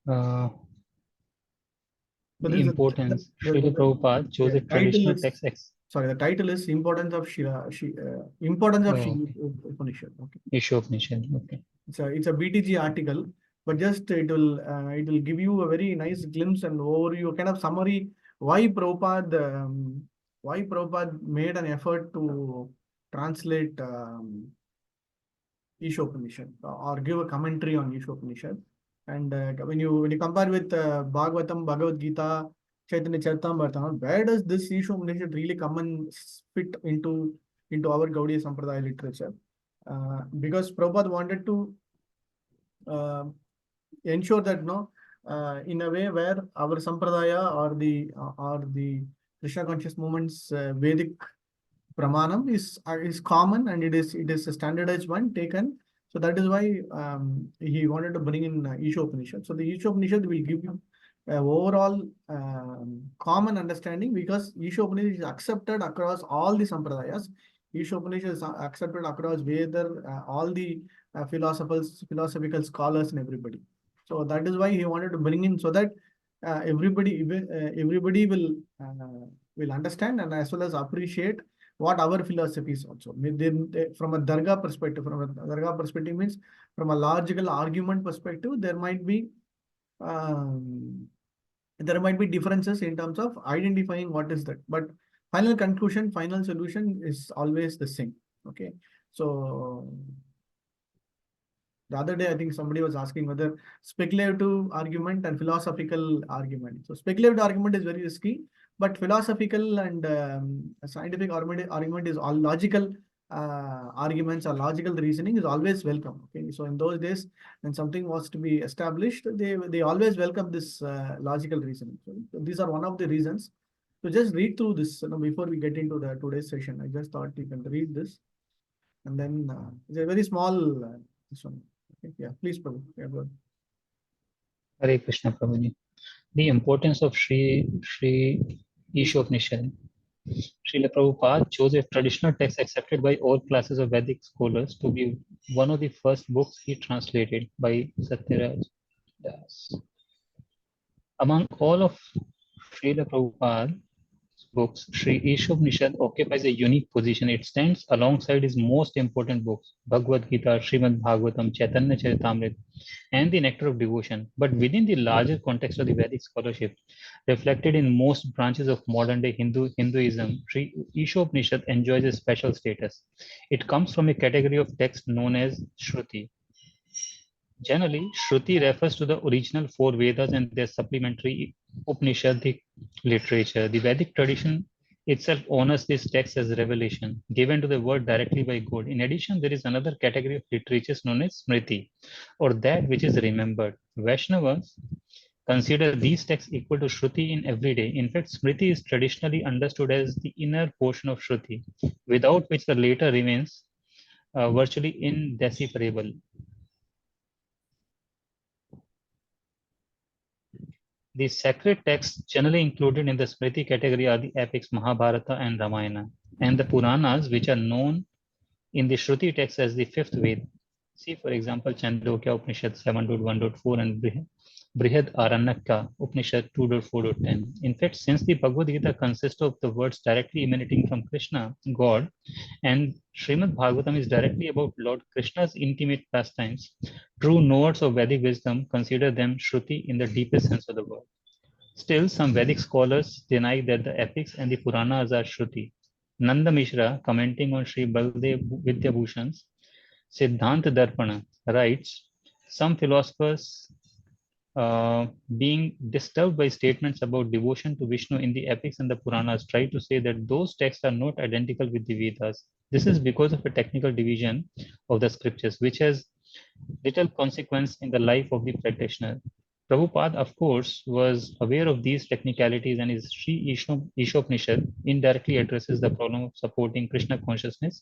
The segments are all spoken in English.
Uh, So the this is importance. Srila Prabhupada chose a title traditional is, text. sorry, the title is Importance of Importance of Oh, okay. Upanishad. Okay. Ishopanishad. Okay. It's a BTG article, but just it will give you a very nice glimpse and overview, kind of summary why Prabhupada made an effort to translate Ishopanishad or give a commentary on Ishopanishad. And when you compare with Bhagavatam, Bhagavad Gita, Chaitanya Charitamrita, where does this Ishopanishad really come and fit into our Gaudiya Sampradaya literature? Because Prabhupada wanted to uh, ensure that in a way where our Sampradaya or the Krishna conscious movements Vedic pramanam is common, and it is a standardized one taken. So that is why he wanted to bring in Ishopanishad. So the Ishopanishad will give you overall common understanding, because Ishopanishad is accepted across all the sampradayas. Ishopanishad is accepted across Veda, all the philosophical scholars and everybody. So that is why he wanted to bring in, so that everybody will understand and as well as appreciate what our philosophy is also. From a Dargah perspective means from a logical argument perspective, um, there might be differences in terms of identifying what is that. But final conclusion, final solution is always the same. Okay. So the other day, I think somebody was asking whether speculative argument and philosophical argument. So speculative argument is very risky, but philosophical and scientific argument is all logical arguments or logical reasoning is always welcome. Okay, so in those days, when something was to be established, they always welcome this logical reasoning. So these are one of the reasons. So just read through this, before we get into the today's session. I just thought you can read this, and then it's a very small this one. Okay, yeah, please, Prabhu. Yeah, go ahead. Hare Krishna Prabhuji. The importance of Sri Ishopanishad. Srila Prabhupada chose a traditional text accepted by all classes of Vedic scholars to be one of the first books he translated by Satyaraj Das. Among all of Srila Prabhupada's books, Sri Ishopanishad occupies a unique position. It stands alongside his most important books, Bhagavad Gita, Srimad Bhagavatam, Chaitanya Charitamrita, and the Nectar of Devotion, but within the larger context of the Vedic scholarship, reflected in most branches of modern-day Hinduism, Sri Ishopanishad enjoys a special status. It comes from a category of text known as Shruti. Generally, Shruti refers to the original four Vedas and their supplementary Upanishadic literature. The Vedic tradition itself honors this text as revelation, given to the world directly by God. In addition, there is another category of literature known as Smriti, or that which is remembered. Vaishnavas consider these texts equal to Shruti in every day. In fact, Smriti is traditionally understood as the inner portion of Shruti, without which the later remains virtually indecipherable. The sacred texts generally included in the Smriti category are the epics Mahabharata and Ramayana, and the Puranas, which are known in the Shruti text as the fifth Ved. See, for example, Chandogya Upanishad 7.1.4 and Brihad Aranyaka Upanishad 2.4.10. In fact, since the Bhagavad Gita consists of the words directly emanating from Krishna, God, and Srimad Bhagavatam is directly about Lord Krishna's intimate pastimes, true knowers of Vedic wisdom consider them Shruti in the deepest sense of the word. Still, some Vedic scholars deny that the epics and the Puranas are Shruti. Nanda Mishra, commenting on Sri Baldev Vidyabhushan's Siddhanta Darpana, writes, some philosophers, being disturbed by statements about devotion to Vishnu in the epics and the Puranas, try to say that those texts are not identical with the Vedas. This is because of a technical division of the scriptures, which has little consequence in the life of the practitioner. Prabhupada, of course, was aware of these technicalities, and his Sri Ishopanishad indirectly addresses the problem of supporting Krishna consciousness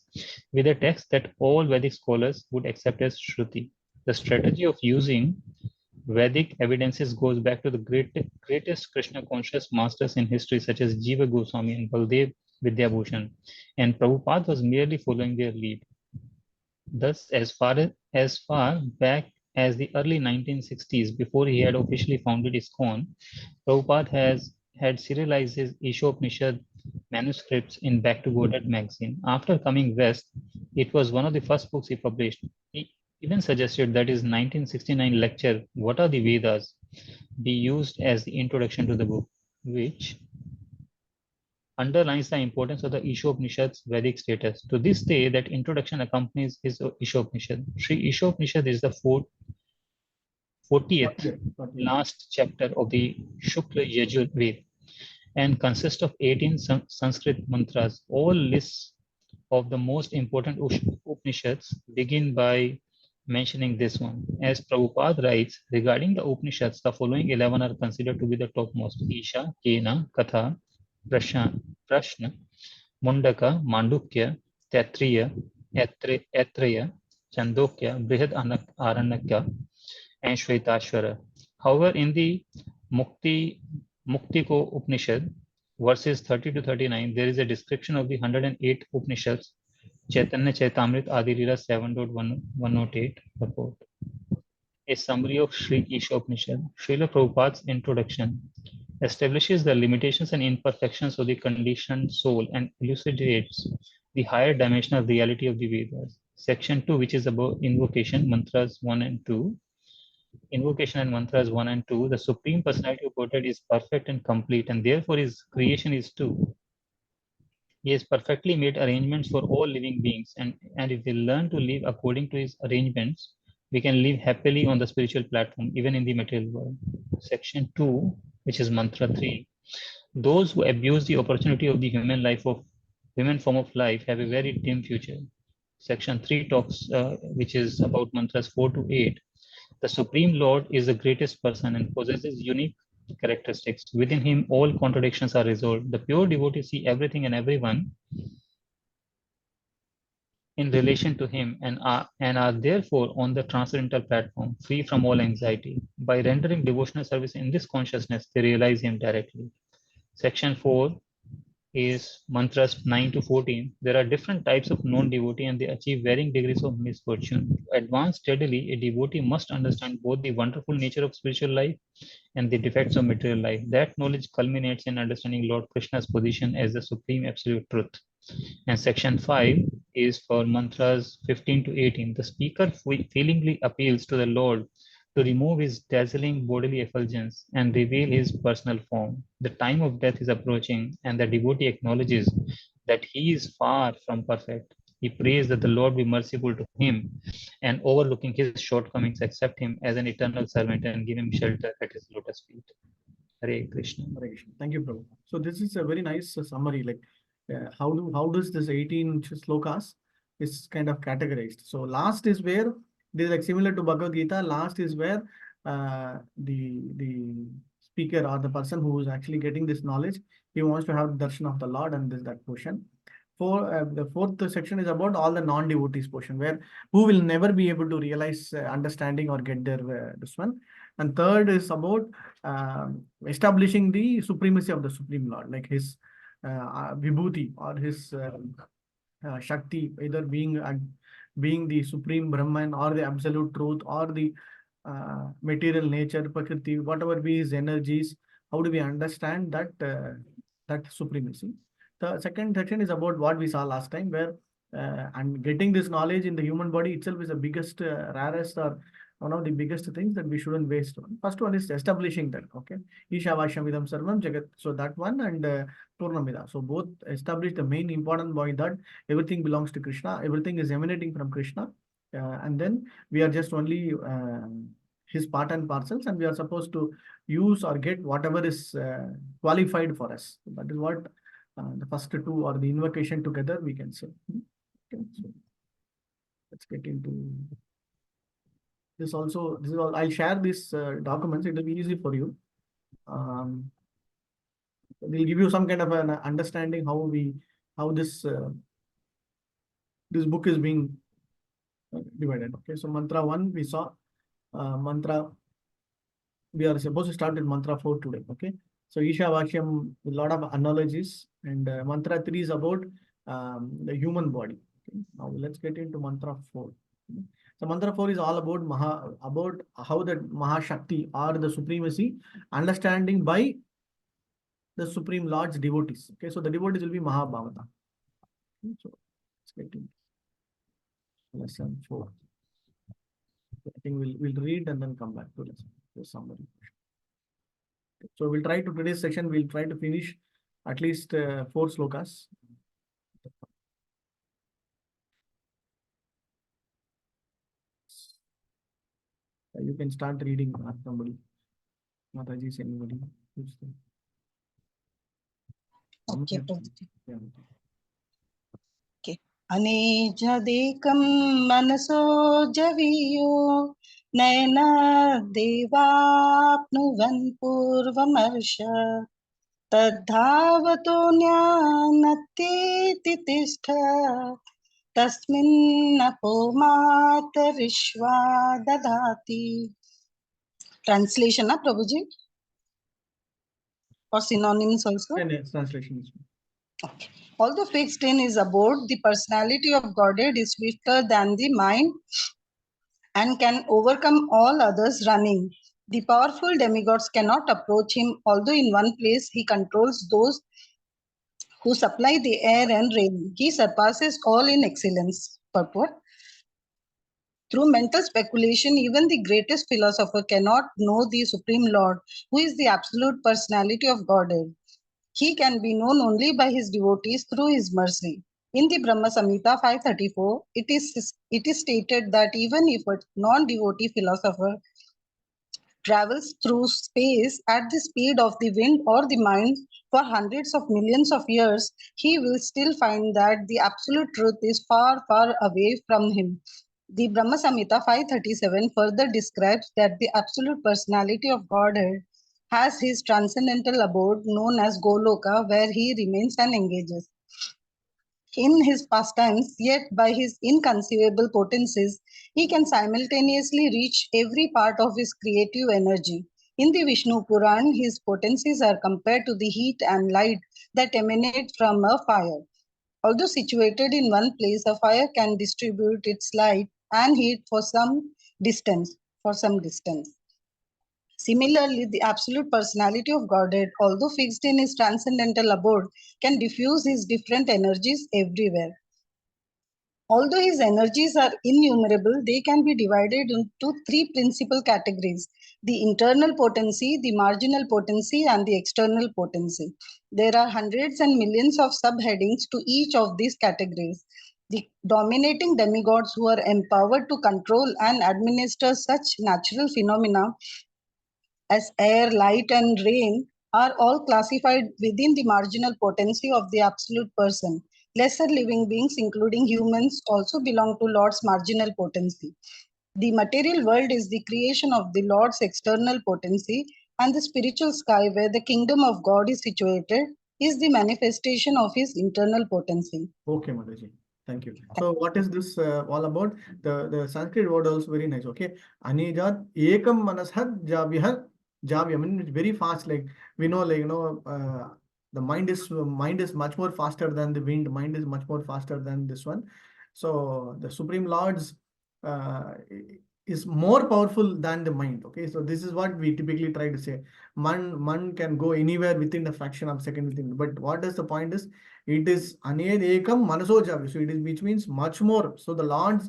with a text that all Vedic scholars would accept as Shruti. The strategy of using Vedic evidences goes back to the greatest Krishna conscious masters in history, such as Jiva Goswami and Baldev Vidyabhushan, and Prabhupada was merely following their lead. Thus, as far back as the early 1960s, before he had officially founded ISKCON, Prabhupada had serialized his Ishopanishad manuscripts in Back to Godhead magazine. After coming west, it was one of the first books he published. He even suggested that his 1969 lecture, What are the Vedas, be used as the introduction to the book, which underlines the importance of the Ishopanishad's Vedic status. To this day, that introduction accompanies his Ishopanishad. Sri Ishopanishad is the 40th 40th. last chapter of the Shukla Yajur Ved and consists of 18 Sanskrit mantras. All lists of the most important Upanishads begin by mentioning this one. As Prabhupada writes, regarding the Upanishads, the following 11 are considered to be the topmost: Isha, Kena, Katha, Prashna, Mundaka, Mandukya, Taittiriya, Aitreya, Chandogya, Brihad Aranyaka, and Shvetashvara. However, in the Muktiko Upanishad, verses 30 to 39, there is a description of the 108 Upanishads, Chaitanya Chaitamrit Adi Lila 7.108 purport. A summary of Sri Ishopanishad. Srila Prabhupada's introduction establishes the limitations and imperfections of the conditioned soul and elucidates the higher dimensional reality of the Vedas. Section 2, which is about invocation, mantras 1 and 2. Invocation and mantras 1 and 2. The Supreme Personality of Godhead is perfect and complete, and therefore his creation is too. He has perfectly made arrangements for all living beings, and if we learn to live according to his arrangements, we can live happily on the spiritual platform, even in the material world. Section 2, which is mantra 3. Those who abuse the opportunity of the human form of life have a very dim future. Section 3 talks, which is about mantras 4 to 8. The Supreme Lord is the greatest person and possesses unique characteristics. Within him, all contradictions are resolved. The pure devotees see everything and everyone in relation to him and are therefore on the transcendental platform, free from all anxiety. By rendering devotional service in this consciousness, they realize him directly. Section 4 is mantras 9 to 14. There are different types of non-devotee and they achieve varying degrees of misfortune. To advance steadily, a devotee must understand both the wonderful nature of spiritual life and the defects of material life. That knowledge culminates in understanding Lord Krishna's position as the supreme absolute truth. And section 5 is for mantras 15 to 18. The speaker feelingly appeals to the Lord to remove his dazzling bodily effulgence and reveal his personal form. The time of death is approaching, and the devotee acknowledges that he is far from perfect. He prays that the Lord be merciful to him and, overlooking his shortcomings, accept him as an eternal servant and give him shelter at his lotus feet. Hare Krishna. Hare Krishna. Thank you, Prabhu. So this is a very nice summary. Like, how does this 18 slokas is kind of categorized? So last is where this is like similar to Bhagavad Gita. Last is where the speaker or the person who is actually getting this knowledge, he wants to have darshan of the Lord, and this that portion. The fourth section is about all the non-devotees portion, where who will never be able to realize understanding or get their this one. And third is about establishing the supremacy of the Supreme Lord, like his vibhuti or his Shakti, either being the supreme Brahman or the absolute truth or the material nature, Prakriti, whatever be his energies. How do we understand that supremacy? The second section is about what we saw last time, where and getting this knowledge in the human body itself is the biggest, rarest, or one of the biggest things that we shouldn't waste on. First one is establishing that, okay? Isha Vashamidam Sarvam Jagat. So that one and Purnamida. So both establish the main important point that everything belongs to Krishna, everything is emanating from Krishna. And then we are just only his part and parcels, and we are supposed to use or get whatever is qualified for us. That is what the first two or the invocation together we can say. Okay, so let's get into this also. This is all. I'll share these documents. It will be easy for you. We'll give you some kind of an understanding how this book is being divided. Okay, so mantra 1 we saw. Mantra, we are supposed to start with mantra 4 today. Okay, so Isha Vashyam, a lot of analogies, and mantra 3 is about the human body. Okay? Now let's get into mantra 4. So mantra 4 is all about how that Mahashakti or the supremacy understanding by the Supreme Lord's devotees. Okay, so the devotees will be Mahabhavata. Okay, so let's get into lesson 4. I think we'll read and then come back to lesson to summary. So we'll try to today's session. We'll try to finish at least 4 slokas. You can start reading, somebody. Mataji, anybody. Okay, Yeah. okay. अनेजदेकं मनसो जवीयो नयनादेवाप्नुवन् पूर्वमर्ष तद्धावतो न्यानत्येति तिष्ठ तस्मिन्नपो मातरिश्वा ददाति. Translation, Prabhuji? Or synonyms also? And translation is Okay. Although fixed in his abode, the personality of Godhead is swifter than the mind and can overcome all others running. The powerful demigods cannot approach him, although in one place he controls those who supply the air and rain. He surpasses all in excellence. Purport. Through mental speculation, even the greatest philosopher cannot know the Supreme Lord, who is the absolute personality of Godhead. He can be known only by his devotees through his mercy. In the Brahma Samhita 534, it is stated that even if a non-devotee philosopher travels through space at the speed of the wind or the mind for hundreds of millions of years, he will still find that the absolute truth is far, far away from him. The Brahma Samhita 537 further describes that the absolute personality of Godhead has his transcendental abode known as Goloka, where he remains and engages in his pastimes, yet by his inconceivable potencies, he can simultaneously reach every part of his creative energy. In the Vishnu Puran, his potencies are compared to the heat and light that emanate from a fire. Although situated in one place, a fire can distribute its light and heat for some distance. Similarly, the absolute personality of Godhead, although fixed in his transcendental abode, can diffuse his different energies everywhere. Although his energies are innumerable, they can be divided into 3 principal categories: the internal potency, the marginal potency, and the external potency. There are hundreds and millions of subheadings to each of these categories. The dominating demigods who are empowered to control and administer such natural phenomena as air, light, and rain are all classified within the marginal potency of the absolute person. Lesser living beings, including humans, also belong to Lord's marginal potency. The material world is the creation of the Lord's external potency, and the spiritual sky, where the kingdom of God is situated, is the manifestation of his internal potency. okay, Mataji. Thank you. So what is this all about? The Sanskrit word also very nice. Okay, Anijat ekam manashad javi. I mean, it's very fast. Like we know, like the mind is much more faster than the wind. Mind is much more faster than this one. So the Supreme Lord's uh, is more powerful than the mind. Okay, so this is what we typically try to say. Man can go anywhere within a fraction of a second within. But what is the point is? It is aned ekam manaso javi. So it is, which means much more. So the Lord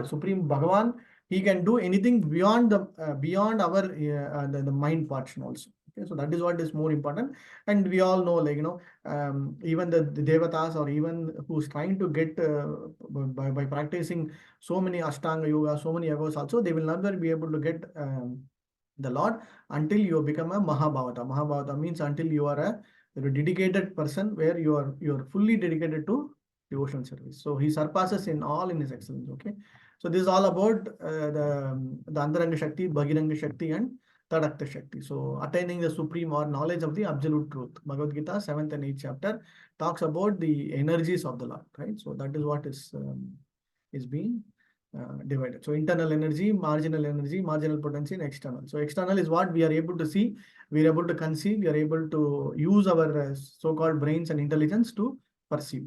Supreme Bhagavan, he can do anything beyond beyond our the mind portion also. Okay, so that is what is more important. And we all know, like even the devatas, or even who's trying to get by practicing so many Ashtanga yoga, so many yogos also, they will never be able to get the Lord until you become a Mahabhavata. Mahabhavata means until you are a dedicated person, where you are fully dedicated to devotional service. So he surpasses in all in his excellence. Okay, so this is all about the Antaranga Shakti, Bhagiranga Shakti, and Tadakta Shakti. So attaining the supreme or knowledge of the absolute truth. Bhagavad Gita 7th and 8th chapter talks about the energies of the Lord. Right. So that is what is being divided. So internal energy, marginal potency, and external. So external is what we are able to see, we are able to conceive, we are able to use our so-called brains and intelligence to perceive.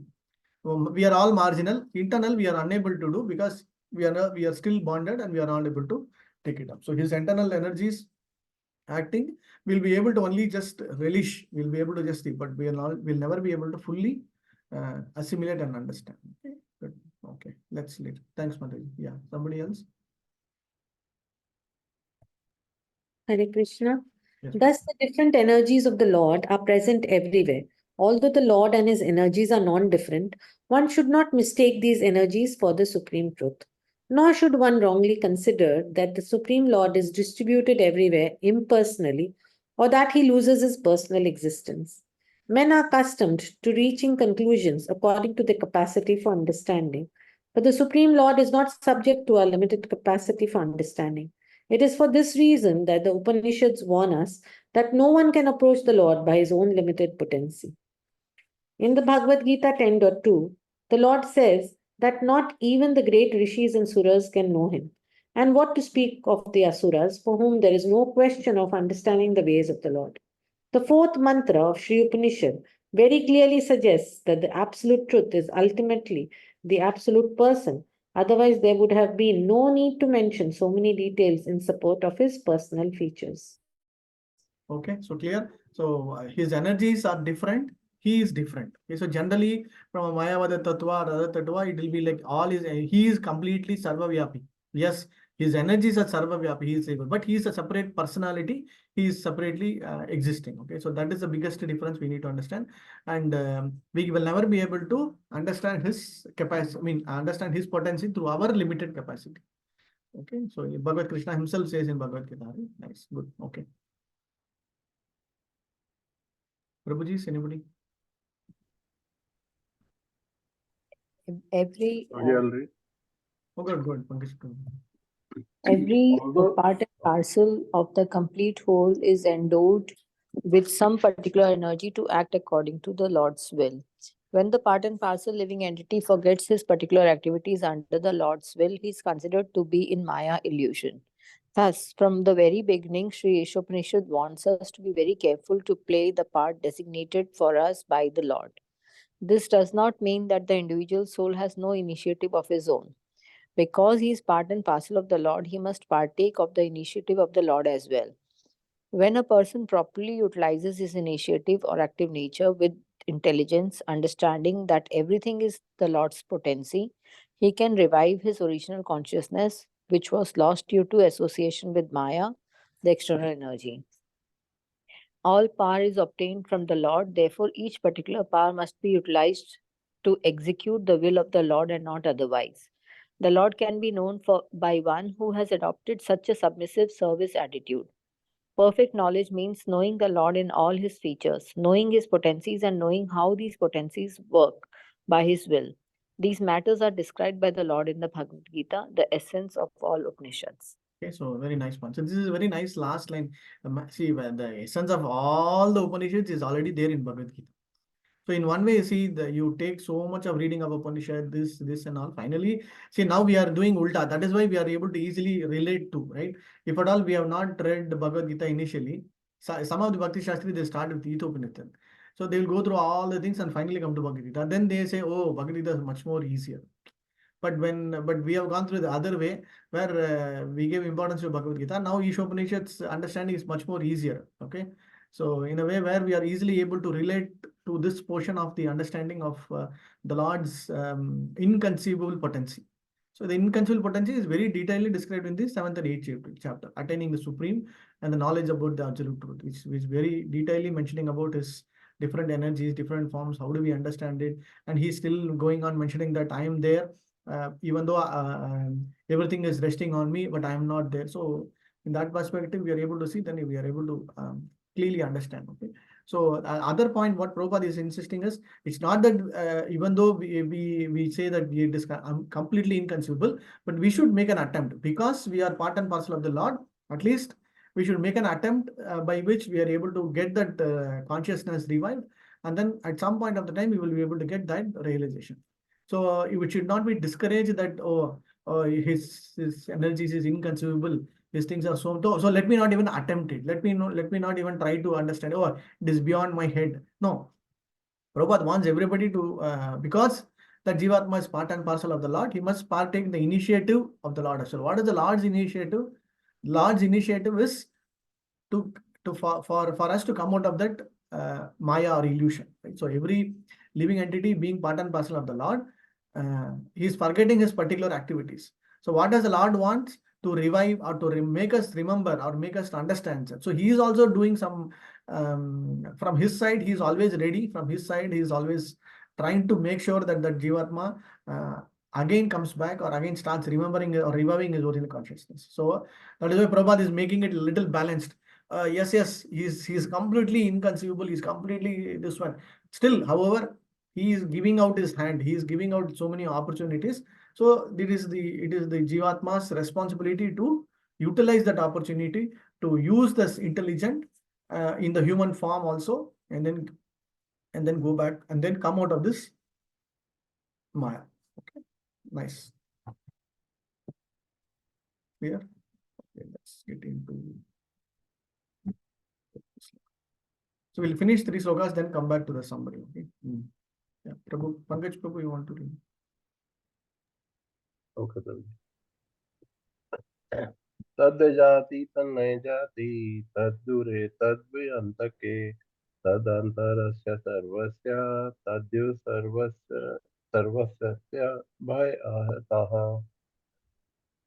We are all marginal. Internal we are unable to do, because we are still bonded and we are not able to take it up. So his internal energies acting, we'll be able to only just relish, we'll be able to just see, but we'll never be able to fully assimilate and understand. Okay, good. Okay, let's leave. Thanks, Mataji. Yeah, somebody else? Hare Krishna. Yes. Thus, the different energies of the Lord are present everywhere. Although the Lord and his energies are non-different, one should not mistake these energies for the supreme truth. Nor should one wrongly consider that the Supreme Lord is distributed everywhere impersonally, or that he loses his personal existence. Men are accustomed to reaching conclusions according to their capacity for understanding, but the Supreme Lord is not subject to our limited capacity for understanding. It is for this reason that the Upanishads warn us that no one can approach the Lord by his own limited potency. In the Bhagavad Gita 10.2, the Lord says that not even the great rishis and suras can know him. And what to speak of the asuras, for whom there is no question of understanding the ways of the Lord. The fourth mantra of Sri Upanishad very clearly suggests that the absolute truth is ultimately the absolute person. Otherwise, there would have been no need to mention so many details in support of his personal features. Okay, so clear. So his energies are different. He is different. Okay, so generally from a Mayavada Tattva or other Tattva, it will be like all his, he is completely Sarvavyapi. Yes, his energies are Sarvavyapi, he is able, but he is a separate personality. He is separately existing. Okay, so that is the biggest difference we need to understand. And we will never be able to understand his capacity, I mean, understand his potency through our limited capacity. Okay, so Bhagavad Krishna himself says in Bhagavad Gita. Right? Nice, good, okay. Prabhuji, anybody? Every Oh, good, Pankaj. every part and parcel of the complete whole is endowed with some particular energy to act according to the Lord's will. When the part and parcel living entity forgets his particular activities under the Lord's will, he is considered to be in Maya illusion. Thus, from the very beginning, Sri Ishopanishad wants us to be very careful to play the part designated for us by the Lord. This does not mean that the individual soul has no initiative of his own. Because he is part and parcel of the Lord, he must partake of the initiative of the Lord as well. When a person properly utilizes his initiative or active nature with intelligence, understanding that everything is the Lord's potency, he can revive his original consciousness, which was lost due to association with Maya, the external energy. All power is obtained from the Lord, therefore, each particular power must be utilized to execute the will of the Lord and not otherwise. The Lord can be known by one who has adopted such a submissive service attitude. Perfect knowledge means knowing the Lord in all his features, knowing his potencies, and knowing how these potencies work by his will. These matters are described by the Lord in the Bhagavad Gita, the essence of all Upanishads. Okay, so very nice one. So this is a very nice last line. See, where the essence of all the Upanishads is already there in Bhagavad Gita. So in one way, you see, you take so much of reading of Upanishad, this and all. Finally, see, now we are doing Ulta. That is why we are able to easily relate to, right? If at all we have not read the Bhagavad Gita initially, some of the Bhakti Shastri, they start with Upanishad. So they will go through all the things and finally come to Bhagavad Gita. Then they say, oh, Bhagavad Gita is much more easier. But we have gone through the other way where we give importance to Bhagavad Gita. Now Ishopanishad's understanding is much more easier. Okay. So in a way where we are easily able to relate to this portion of the understanding of the Lord's inconceivable potency. So the inconceivable potency is very detailedly described in the 7th and 8th chapter, attaining the supreme and the knowledge about the absolute truth, which is very detailedly mentioning about his different energies, different forms, how do we understand it. And he's still going on mentioning that I am there, even though everything is resting on me, but I am not there. So in that perspective, we are able to see, then we are able to clearly understand. Okay. So other point, what Prabhupada is insisting is, it's not that even though we say that it is completely inconceivable, but we should make an attempt because we are part and parcel of the Lord. At least we should make an attempt by which we are able to get that consciousness revived, and then at some point of the time we will be able to get that realization. So it should not be discouraged that his energies is inconceivable. These things are so let me not even attempt it. Let me not even try to understand. Oh, it is beyond my head. No, Prabhupada wants everybody to because that Jivatma is part and parcel of the Lord, he must partake the initiative of the Lord as well. What is the Lord's initiative? Lord's initiative is for us to come out of that Maya or illusion. Right? So every living entity being part and parcel of the Lord, he is forgetting his particular activities. So what does the Lord want? To revive or to make us remember or make us to understand. So he is also doing some, from his side, he is always ready. From his side, he is always trying to make sure that the Jivatma again comes back or again starts remembering or reviving his original consciousness. So that is why Prabhupada is making it a little balanced. Yes, he's completely inconceivable. He's completely this one. Still, however, he is giving out his hand. He is giving out so many opportunities. So it is the Jivatma's responsibility to utilize that opportunity to use this intelligent in the human form also, and then go back and then come out of this Maya. Okay, nice. Clear? Okay, let's get into. So we'll finish 3 slokas, then come back to the summary. Okay. Yeah, Prabhu, Pankaj Prabhu, you want to read? Okay, Prabhu. तद्जाति तन्नय जाति तद्दूरे तद्व्यन्तके तदन्तरस्य सर्वस्य तद्यु सर्वस्य भयहतः.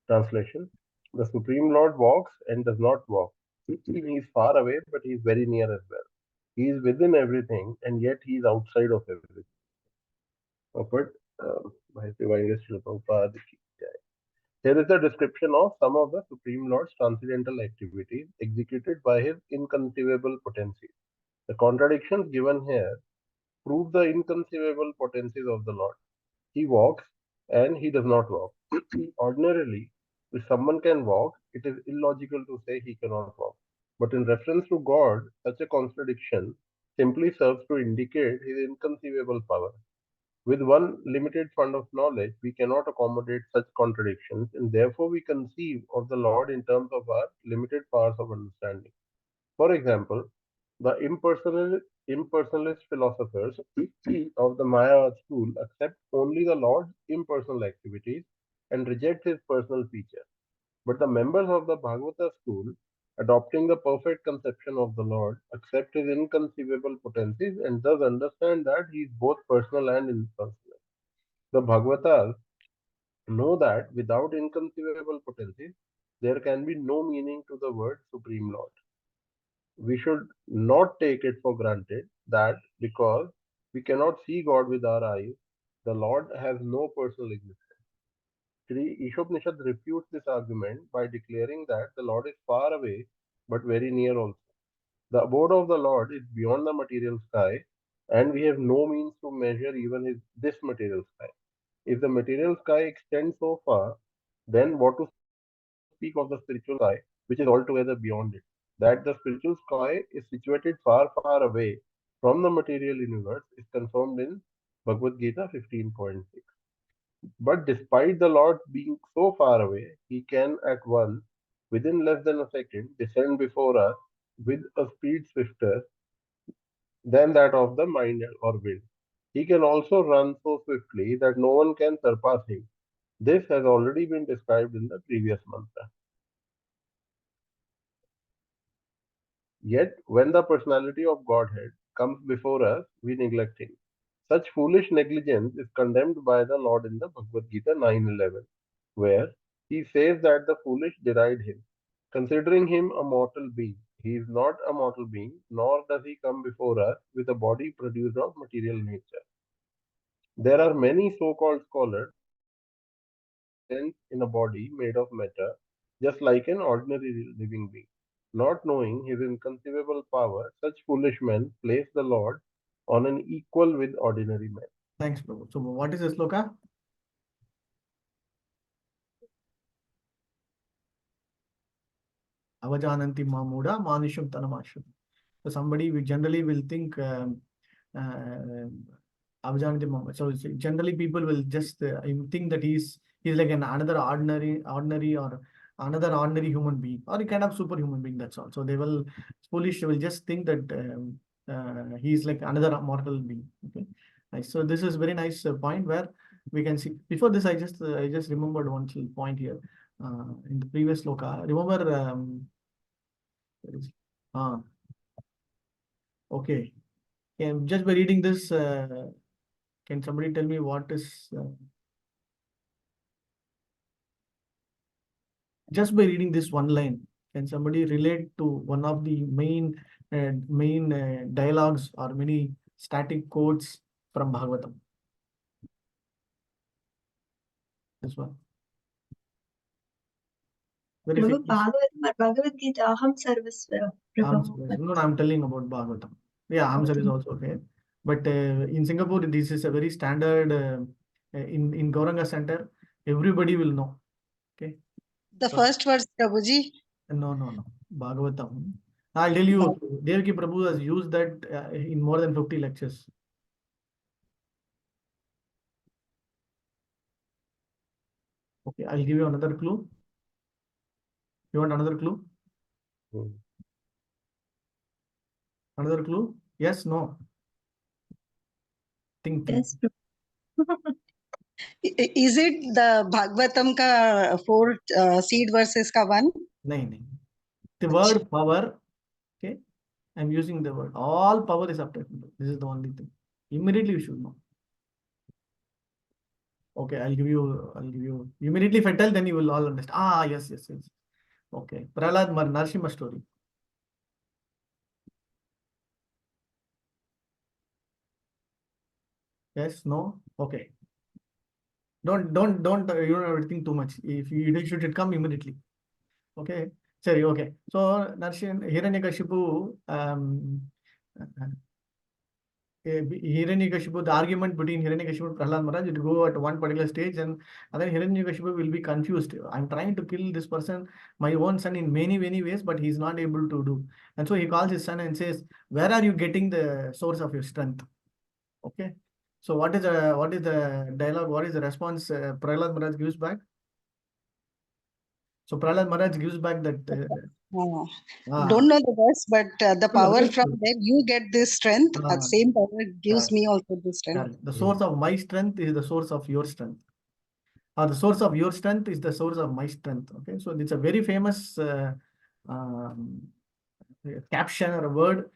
Translation: The Supreme Lord walks and does not walk. He is far away, but he is very near as well. He is within everything, and yet he is outside of everything. Offered by Divine Srila Prabhupada ki jai. Here is a description of some of the Supreme Lord's transcendental activities executed by his inconceivable potencies. The contradictions given here prove the inconceivable potencies of the Lord. He walks and he does not walk. Ordinarily, if someone can walk, it is illogical to say he cannot walk. But in reference to God, such a contradiction simply serves to indicate his inconceivable power. With one limited fund of knowledge, we cannot accommodate such contradictions, and therefore we conceive of the Lord in terms of our limited powers of understanding. For example, the impersonalist philosophers of the Maya school accept only the Lord's impersonal activities and reject his personal features. But the members of the Bhagavata school, adopting the perfect conception of the Lord, accept his inconceivable potencies and thus understand that he is both personal and impersonal. The Bhagavatas know that without inconceivable potencies, there can be no meaning to the word Supreme Lord. We should not take it for granted that because we cannot see God with our eyes, the Lord has no personal existence. Sri Ishopanishad refutes this argument by declaring that the Lord is far away but very near also. The abode of the Lord is beyond the material sky, and we have no means to measure even this material sky. If the material sky extends so far, then what to speak of the spiritual sky, which is altogether beyond it? That the spiritual sky is situated far, far away from the material universe is confirmed in Bhagavad Gita 15.6. But despite the Lord being so far away, he can at once, within less than a second, descend before us with a speed swifter than that of the mind or wind. He can also run so swiftly that no one can surpass him. This has already been described in the previous mantra. Yet, when the personality of Godhead comes before us, we neglect him. Such foolish negligence is condemned by the Lord in the Bhagavad Gita 9:11, where he says that the foolish deride him, considering him a mortal being. He is not a mortal being, nor does he come before us with a body produced of material nature. There are many so-called scholars who say that he stands in a body made of matter, just like an ordinary living being. Not knowing his inconceivable power, such foolish men place the Lord on an equal with ordinary men. Thanks, Prabhu. So what is the sloka? Avajananti mamuda manisham tanamasham. So somebody we generally will think Avajananti mamuda. So generally people will just think that he's like another ordinary or another ordinary human being or a kind of superhuman being. That's all. So they will foolish will just think that he's like another mortal being. Okay. Nice. So this is very nice point where we can see. Before this, I just remembered one point here. In the previous sloka, remember. Where is it? Okay. Just by reading this, can somebody tell me what is? Just by reading this one line, can somebody relate to one of the main dialogues or many static quotes from Bhagavatam? This one. Very Prabhu, famous. Bhagavad Gita, Aham Sarvasva. Prabhu. No, I'm telling about Bhagavatam. Yeah, Aham is also okay. But in Singapore, this is a very standard. In Gauranga Center, everybody will know. Okay. The first words, Prabhuji. No. Bhagavatam. I'll tell you, Devaki Prabhu has used that in more than 50 lectures. Okay, I'll give you another clue. You want another clue? Another clue? Yes, no. Think. Yes, Is it the Bhagavatam ka 4 seed verses ka one? No. The word power, okay, I'm using the word. All power is up to him. This is the only thing. Immediately you should know. Okay, I'll give you. Immediately if I tell, then you will all understand. Yes. Okay. Prahlad Narsimha story. Yes, no? Okay. Don't you don't have to think too much. If you should come immediately. Okay. Sorry, okay. So Hiranyakashipu, the argument between Hiranyakashipu and Prahlad Maharaj will go at one particular stage, and then Hiranyakashipu will be confused. I'm trying to kill this person, my own son, in many ways, but he's not able to do. And so he calls his son and says, "Where are you getting the source of your strength?" Okay. So what is the dialogue? What is the response Prahlad Maharaj gives back? So Prahlad Maharaj gives back that. Don't know the verse, but the power from there you get this strength. That same power gives me also this strength. The source of my strength is the source of your strength. Or the source of your strength is the source of my strength. Okay, so it's a very famous caption or a word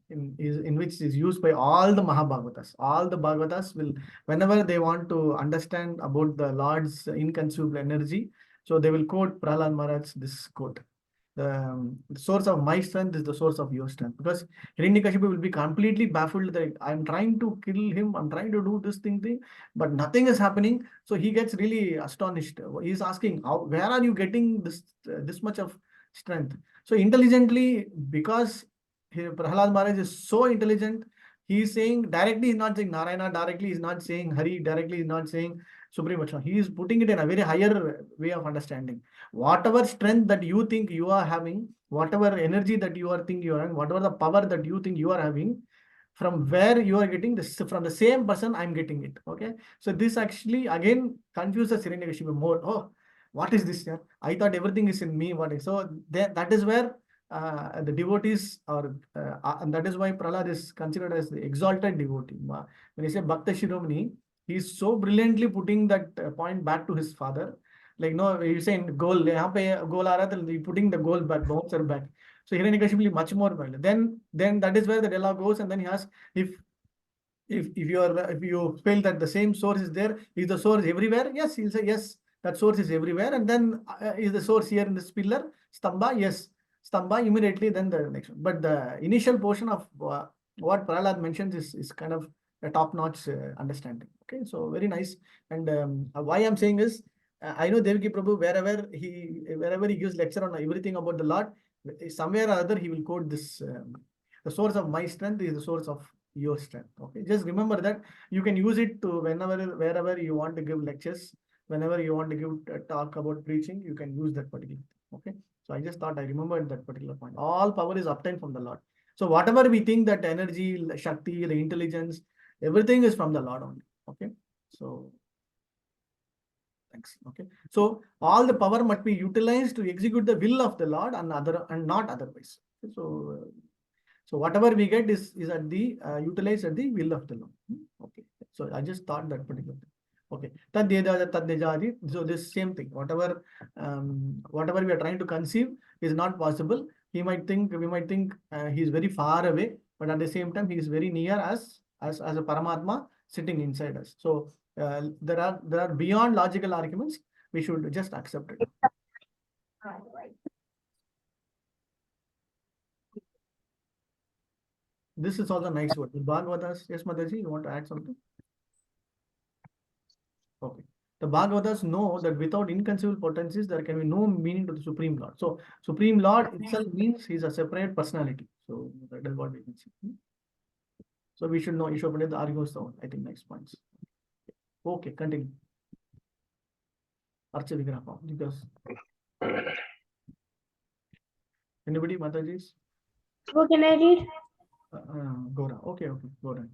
in which is used by all the Mahabhagavatas. All the Bhagavatas will, whenever they want to understand about the Lord's inconsumable energy, so they will quote Prahlad Maharaj this quote. The source of my strength is the source of your strength. Because Hiranyakashipu will be completely baffled that I'm trying to kill him, I'm trying to do this thing, but nothing is happening. So he gets really astonished. He's asking, where are you getting this much of strength? So intelligently, because Prahlad Maharaj is so intelligent, he is saying directly, he's not saying Narayana, directly he's not saying Hari, directly he's not saying Supreme Vishnu. He is putting it in a very higher way of understanding. Whatever strength that you think you are having, whatever energy that you are thinking you are having, whatever the power that you think you are having, from where you are getting this, from the same person, I'm getting it. Okay. So this actually again confuses Hiranyakashipu more. Oh, what is this here? I thought everything is in me. So that is where the devotees are, and that is why Prahlad is considered as the exalted devotee. When you say Bhakta Shiromani, he is so brilliantly putting that point back to his father. Like, no, you say goal, putting the goal back, bouncer back. So Hiranyakashipu is much more violent. Then that is where the dialogue goes, and then he asks if you feel that the same source is there, is the source everywhere? Yes, he'll say yes, that source is everywhere. And then is the source here in this pillar, Stamba? Yes, Stamba immediately. Then the next one. But the initial portion of what Prahlad mentions is kind of a top-notch understanding. Okay, so very nice. And why I'm saying is, I know Devaki Prabhu, wherever he gives lecture on everything about the Lord, somewhere or other he will quote this: the source of my strength is the source of your strength. Okay, just remember that you can use it to wherever you want to give lectures, whenever you want to give talk about preaching, you can use that particular thing. Okay, so I just thought I remembered that particular point. All power is obtained from the Lord. So whatever we think that energy, Shakti, the intelligence, everything is from the Lord only. Okay, so thanks. Okay, so all the power must be utilized to execute the will of the Lord and not otherwise. Okay? So So whatever we get is at the utilized at the will of the Lord. Okay. So I just thought that particular thing. Okay. Tad so this same thing. Whatever we are trying to conceive is not possible. We might think he is very far away, but at the same time he is very near us as a Paramatma sitting inside us. So there are beyond logical arguments. We should just accept it. This is also a nice word. Bhagavatas. Yes, Mataji, you want to add something? Okay. The Bhagavatas know that without inconceivable potencies, there can be no meaning to the Supreme Lord. So, Supreme Lord itself means he is a separate personality. So, that is what we can see. So, we should know Ishopanishad argues the I think next points. Okay, continue. Archa Vigraha, because anybody, Mataji's? So can I read? Gora. Okay, go ahead.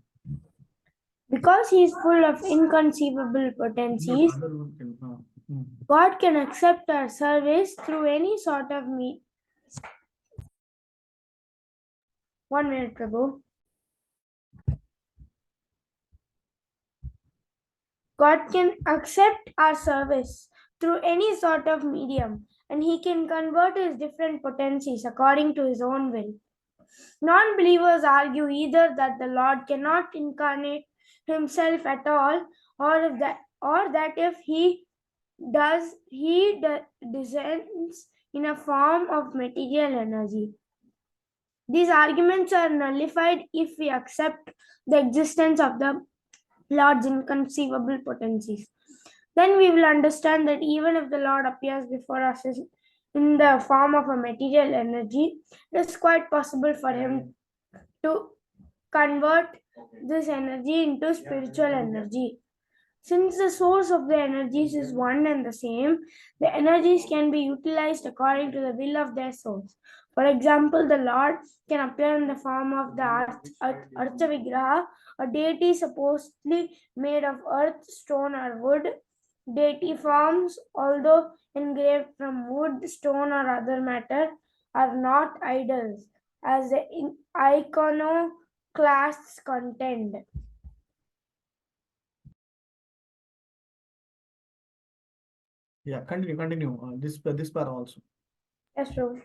Because he is full of inconceivable potencies, God can accept our service through any sort of me. 1 minute, Prabhu. God can accept our service through any sort of medium, and he can convert his different potencies according to his own will. Non-believers argue either that the Lord cannot incarnate himself at all, or that if he does, he descends in a form of material energy. These arguments are nullified if we accept the existence of the Lord's inconceivable potencies. Then we will understand that even if the Lord appears before us in the form of a material energy, it is quite possible for him to convert this energy into spiritual energy. Since the source of the energies is one and the same, the energies can be utilized according to the will of their source. For example, the Lord can appear in the form of the Archa Vigraha, a deity supposedly made of earth, stone, or wood. Deity forms, although engraved from wood, stone, or other matter, are not idols, as the iconoclasts contend. Yeah, continue. This part also. Yes, true.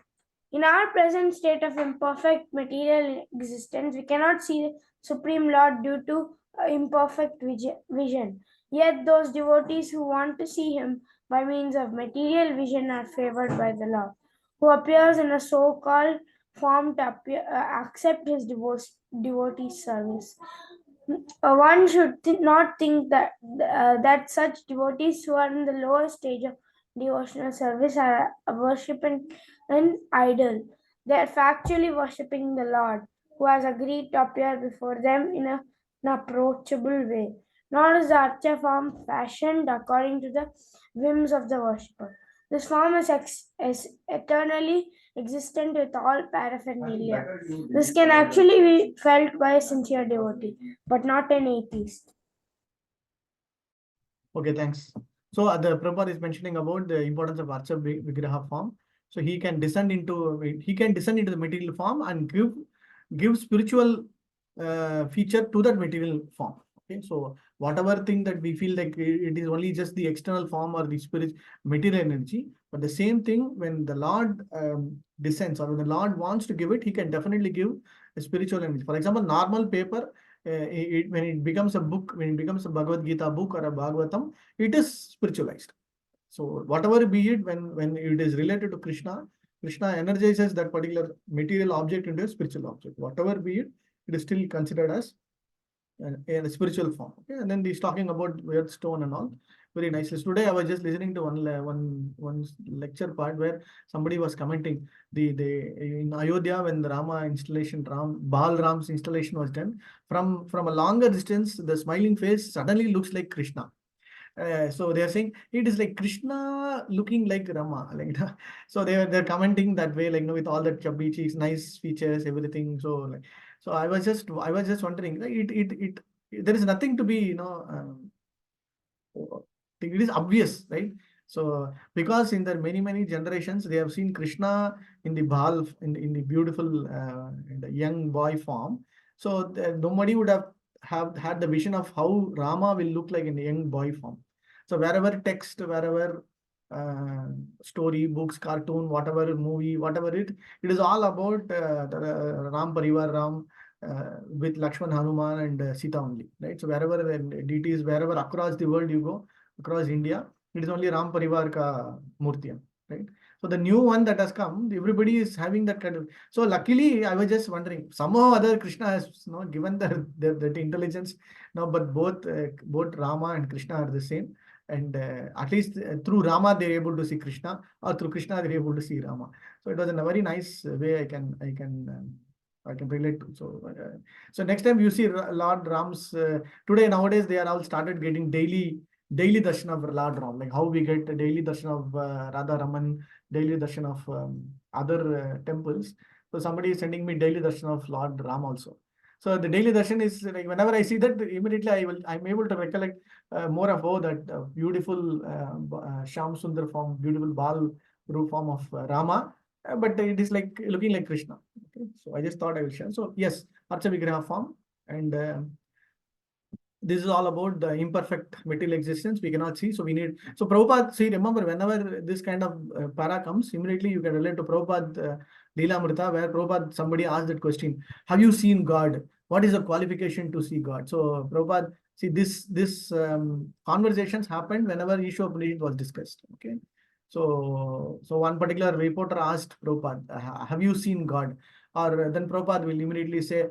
In our present state of imperfect material existence, we cannot see the Supreme Lord due to imperfect vision. Yet those devotees who want to see him by means of material vision are favored by the Lord, who appears in a so-called form to accept his devotee service. One should not think that such devotees who are in the lower stage of devotional service are worshipping an idol. They are factually worshipping the Lord, who has agreed to appear before them in an approachable way. Nor is the archa form fashioned according to the whims of the worshipper. This form is eternally existent with all paraphernalia. This can actually be felt by a sincere devotee, but not an atheist. Okay, thanks. So the Prabhupada is mentioning about the importance of Archa Vigraha form. So he can descend into the material form and give spiritual feature to that material form. Okay, so whatever thing that we feel like it is only just the external form or the spirit material energy, but the same thing when the Lord descends or when the Lord wants to give it, he can definitely give a spiritual energy. For example, normal paper, when it becomes a book, when it becomes a Bhagavad Gita book or a Bhagavatam, it is spiritualized. So whatever be it, when it is related to Krishna energizes that particular material object into a spiritual object. Whatever be it, it is still considered as a spiritual form. Okay, and then he's talking about earth, stone, and all very nicely. So today I was just listening to one lecture part where somebody was commenting the in Ayodhya when the Rama installation, Balram's installation was done, from a longer distance, the smiling face suddenly looks like Krishna. So they are saying it is like Krishna looking like Rama, like that. So they're commenting that way, like, with all the chubby cheeks, nice features, everything. So I was just wondering, like, there is nothing to be, it is obvious, right? So because in the many generations they have seen Krishna in the Bal in the beautiful in the young boy form. So nobody would have had the vision of how Rama will look like in the young boy form. So wherever text, wherever story, books, cartoon, whatever movie, whatever it is all about the Ram Parivar Ram with Lakshman Hanuman and Sita only, right? So wherever deities, wherever across the world you go, across India, it is only Ram Parivar ka Murtiya, right? So the new one that has come, everybody is having that kind of. So luckily, I was just wondering, somehow other Krishna has given the intelligence now, but both Rama and Krishna are the same. And at least through Rama they're able to see Krishna, or through Krishna they're able to see Rama. So it was in a very nice way I can relate to. So next time you see Lord Ram's today nowadays they are all started getting daily darshan of Lord Ram, like how we get a daily darshan of Radha Raman, daily darshan of other temples. So somebody is sending me daily darshan of Lord Ram also. So the daily darshan is like whenever I see that, immediately I'm able to recollect more of that beautiful Sham Sundar form, beautiful Bal Roop form of Rama, but it is like looking like Krishna. Okay, so I just thought I will share. So yes, Archa Vigraha form, and this is all about the imperfect material existence we cannot see. So we need. So Prabhupada, see, remember, whenever this kind of para comes, immediately you can relate to Prabhupada Leela Amrita, where Prabhupada, somebody asked that question: have you seen God? What is the qualification to see God? So Prabhupada, see, this conversations happened whenever issue of religion was discussed. Okay. So one particular reporter asked Prabhupada, have you seen God? Or then Prabhupada will immediately say,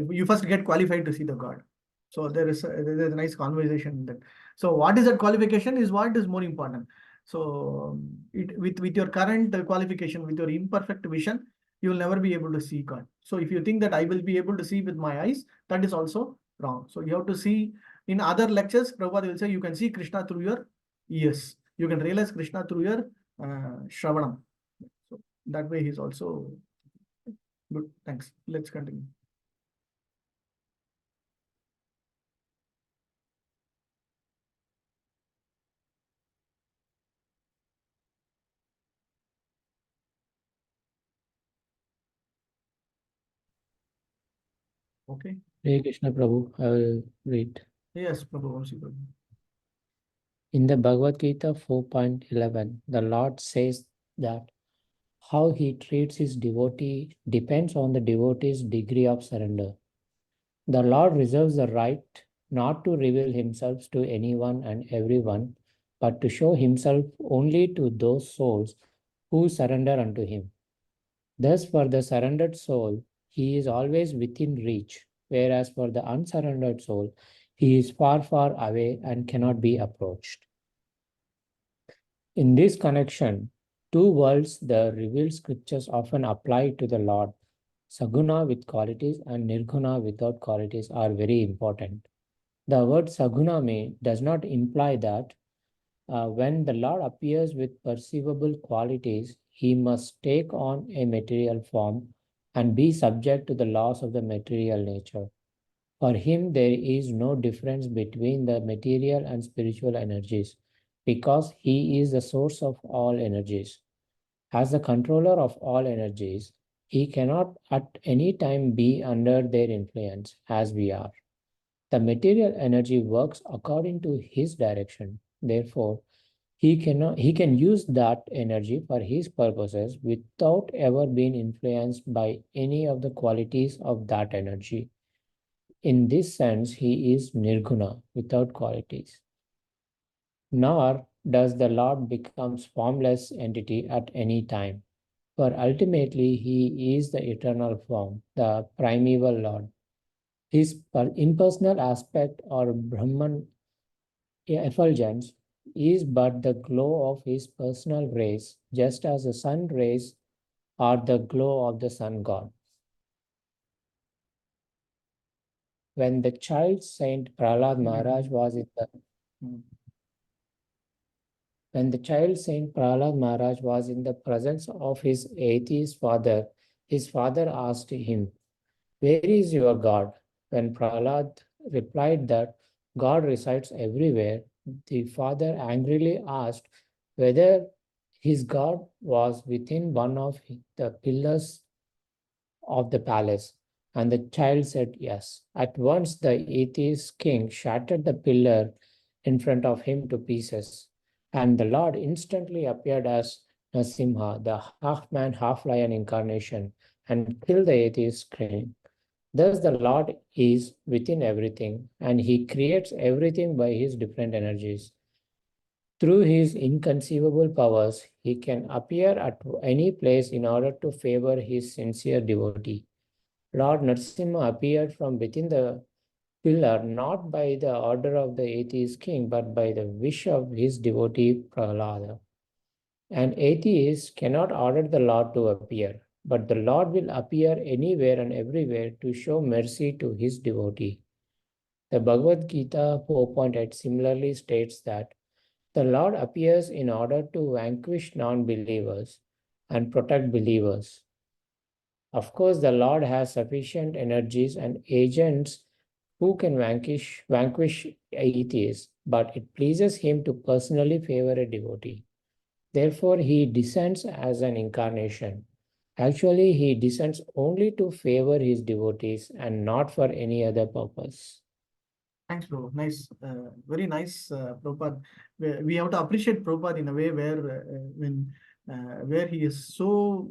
you first get qualified to see the God. So there's a nice conversation that. So what is that qualification is what is more important. So with your current qualification, with your imperfect vision, you will never be able to see God. So if you think that I will be able to see with my eyes, that is also wrong. So you have to see. In other lectures, Prabhupada will say you can see Krishna through your ears. You can realize Krishna through your Shravanam. So that way he's also good. Thanks. Let's continue. Okay. Hare Krishna Prabhu, I will read. Yes, Prabhu. Prabhu. In the Bhagavad Gita 4.11, the Lord says that how he treats his devotee depends on the devotee's degree of surrender. The Lord reserves the right not to reveal himself to anyone and everyone, but to show himself only to those souls who surrender unto him. Thus, for the surrendered soul, he is always within reach, whereas for the unsurrendered soul, he is far, far away and cannot be approached. In this connection, two worlds the revealed scriptures often apply to the Lord. Saguna with qualities and Nirguna without qualities are very important. The word Saguna does not imply that when the Lord appears with perceivable qualities, he must take on a material form and be subject to the laws of the material nature. For him, there is no difference between the material and spiritual energies, because he is the source of all energies. As the controller of all energies, he cannot at any time be under their influence as we are. The material energy works according to his direction. Therefore, he can use that energy for his purposes without ever being influenced by any of the qualities of that energy. In this sense, he is nirguna, without qualities. Nor does the Lord become formless entity at any time, for ultimately he is the eternal form, the primeval Lord. His impersonal aspect or Brahman effulgence is but the glow of his personal rays, just as the sun rays are the glow of the sun god. When the child Saint Prahlad Maharaj was in the When the child Saint Prahlad Maharaj was in the presence of his atheist father, his father asked him, "Where is your God?" When Prahlad replied that God resides everywhere, the father angrily asked, whether his god was within one of the pillars of the palace. And the child said yes. At once the atheist king shattered the pillar in front of him to pieces, and the Lord instantly appeared as Nasimha, the half man, half lion incarnation, and killed the atheist king. Thus, the Lord is within everything, and He creates everything by His different energies. Through His inconceivable powers, He can appear at any place in order to favor His sincere devotee. Lord Narasimha appeared from within the pillar not by the order of the atheist king, but by the wish of his devotee Prahlada. An atheist cannot order the Lord to appear, but the Lord will appear anywhere and everywhere to show mercy to his devotee. The Bhagavad Gita 4.8 similarly states that the Lord appears in order to vanquish non-believers and protect believers. Of course, the Lord has sufficient energies and agents who can vanquish atheists, but it pleases him to personally favor a devotee. Therefore, he descends as an incarnation. Actually, he descends only to favor his devotees and not for any other purpose. Thanks, bro. Nice, very nice, Prabhupada. We have to appreciate Prabhupada in a way where he is so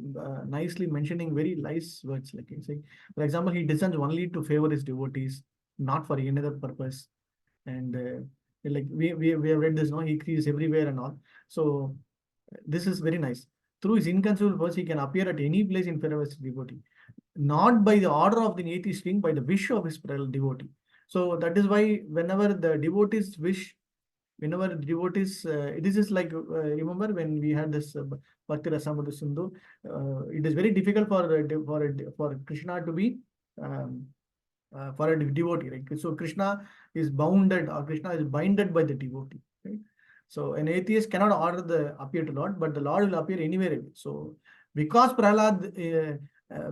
nicely mentioning very nice words. Like you say, for example, he descends only to favor his devotees, not for any other purpose. And like we have read this, no, he is everywhere and all. So this is very nice. Through his inconceivable powers, he can appear at any place in favor of his devotee, not by the order of the atheist king, by the wish of his devotee. So that is why whenever the devotees wish, whenever the devotees, this is like, remember when we had this Bhakti Rasamrita Sindhu, it is very difficult for Krishna to be for a devotee, right? So Krishna is bounded, or Krishna is binded by the devotee, right? So an atheist cannot order the appear to Lord, but the Lord will appear anywhere. So because Prahlad,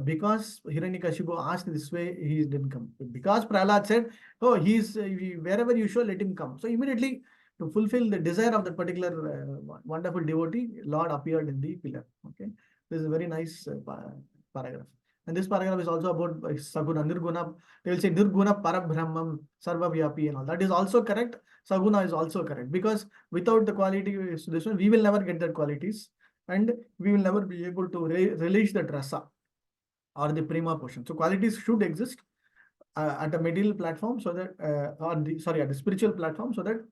because Hiranyakashipu asked this way, he didn't come. Because Prahlad said, "Oh, he's wherever you show, let him come." So immediately, to fulfill the desire of that particular wonderful devotee, Lord appeared in the pillar. Okay, this is a very nice paragraph. And this paragraph is also about Saguna, Nirguna. They will say Nirguna Parabrahmam Sarvavyapi and all. That is also correct. Saguna is also correct, because without the quality, this one, we will never get that qualities, and we will never be able to release that rasa or the prima portion. So qualities should exist at a material platform, so that at the spiritual platform, so that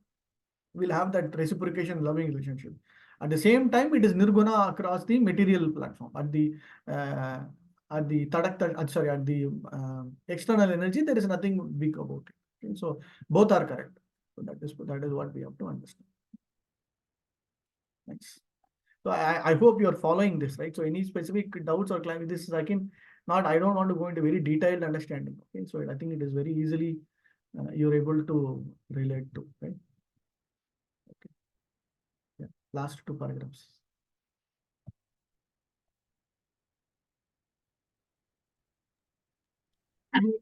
we'll have that reciprocation loving relationship. At the same time, it is nirguna across the material platform. At the external energy, there is nothing big about it. Okay? So both are correct. So that is what we have to understand. Thanks. So I hope you are following this, right? So any specific doubts or clarity, this is, I don't want to go into very detailed understanding. Okay, so I think it is very easily you're able to relate to, right? Okay. Yeah. Last two paragraphs. Can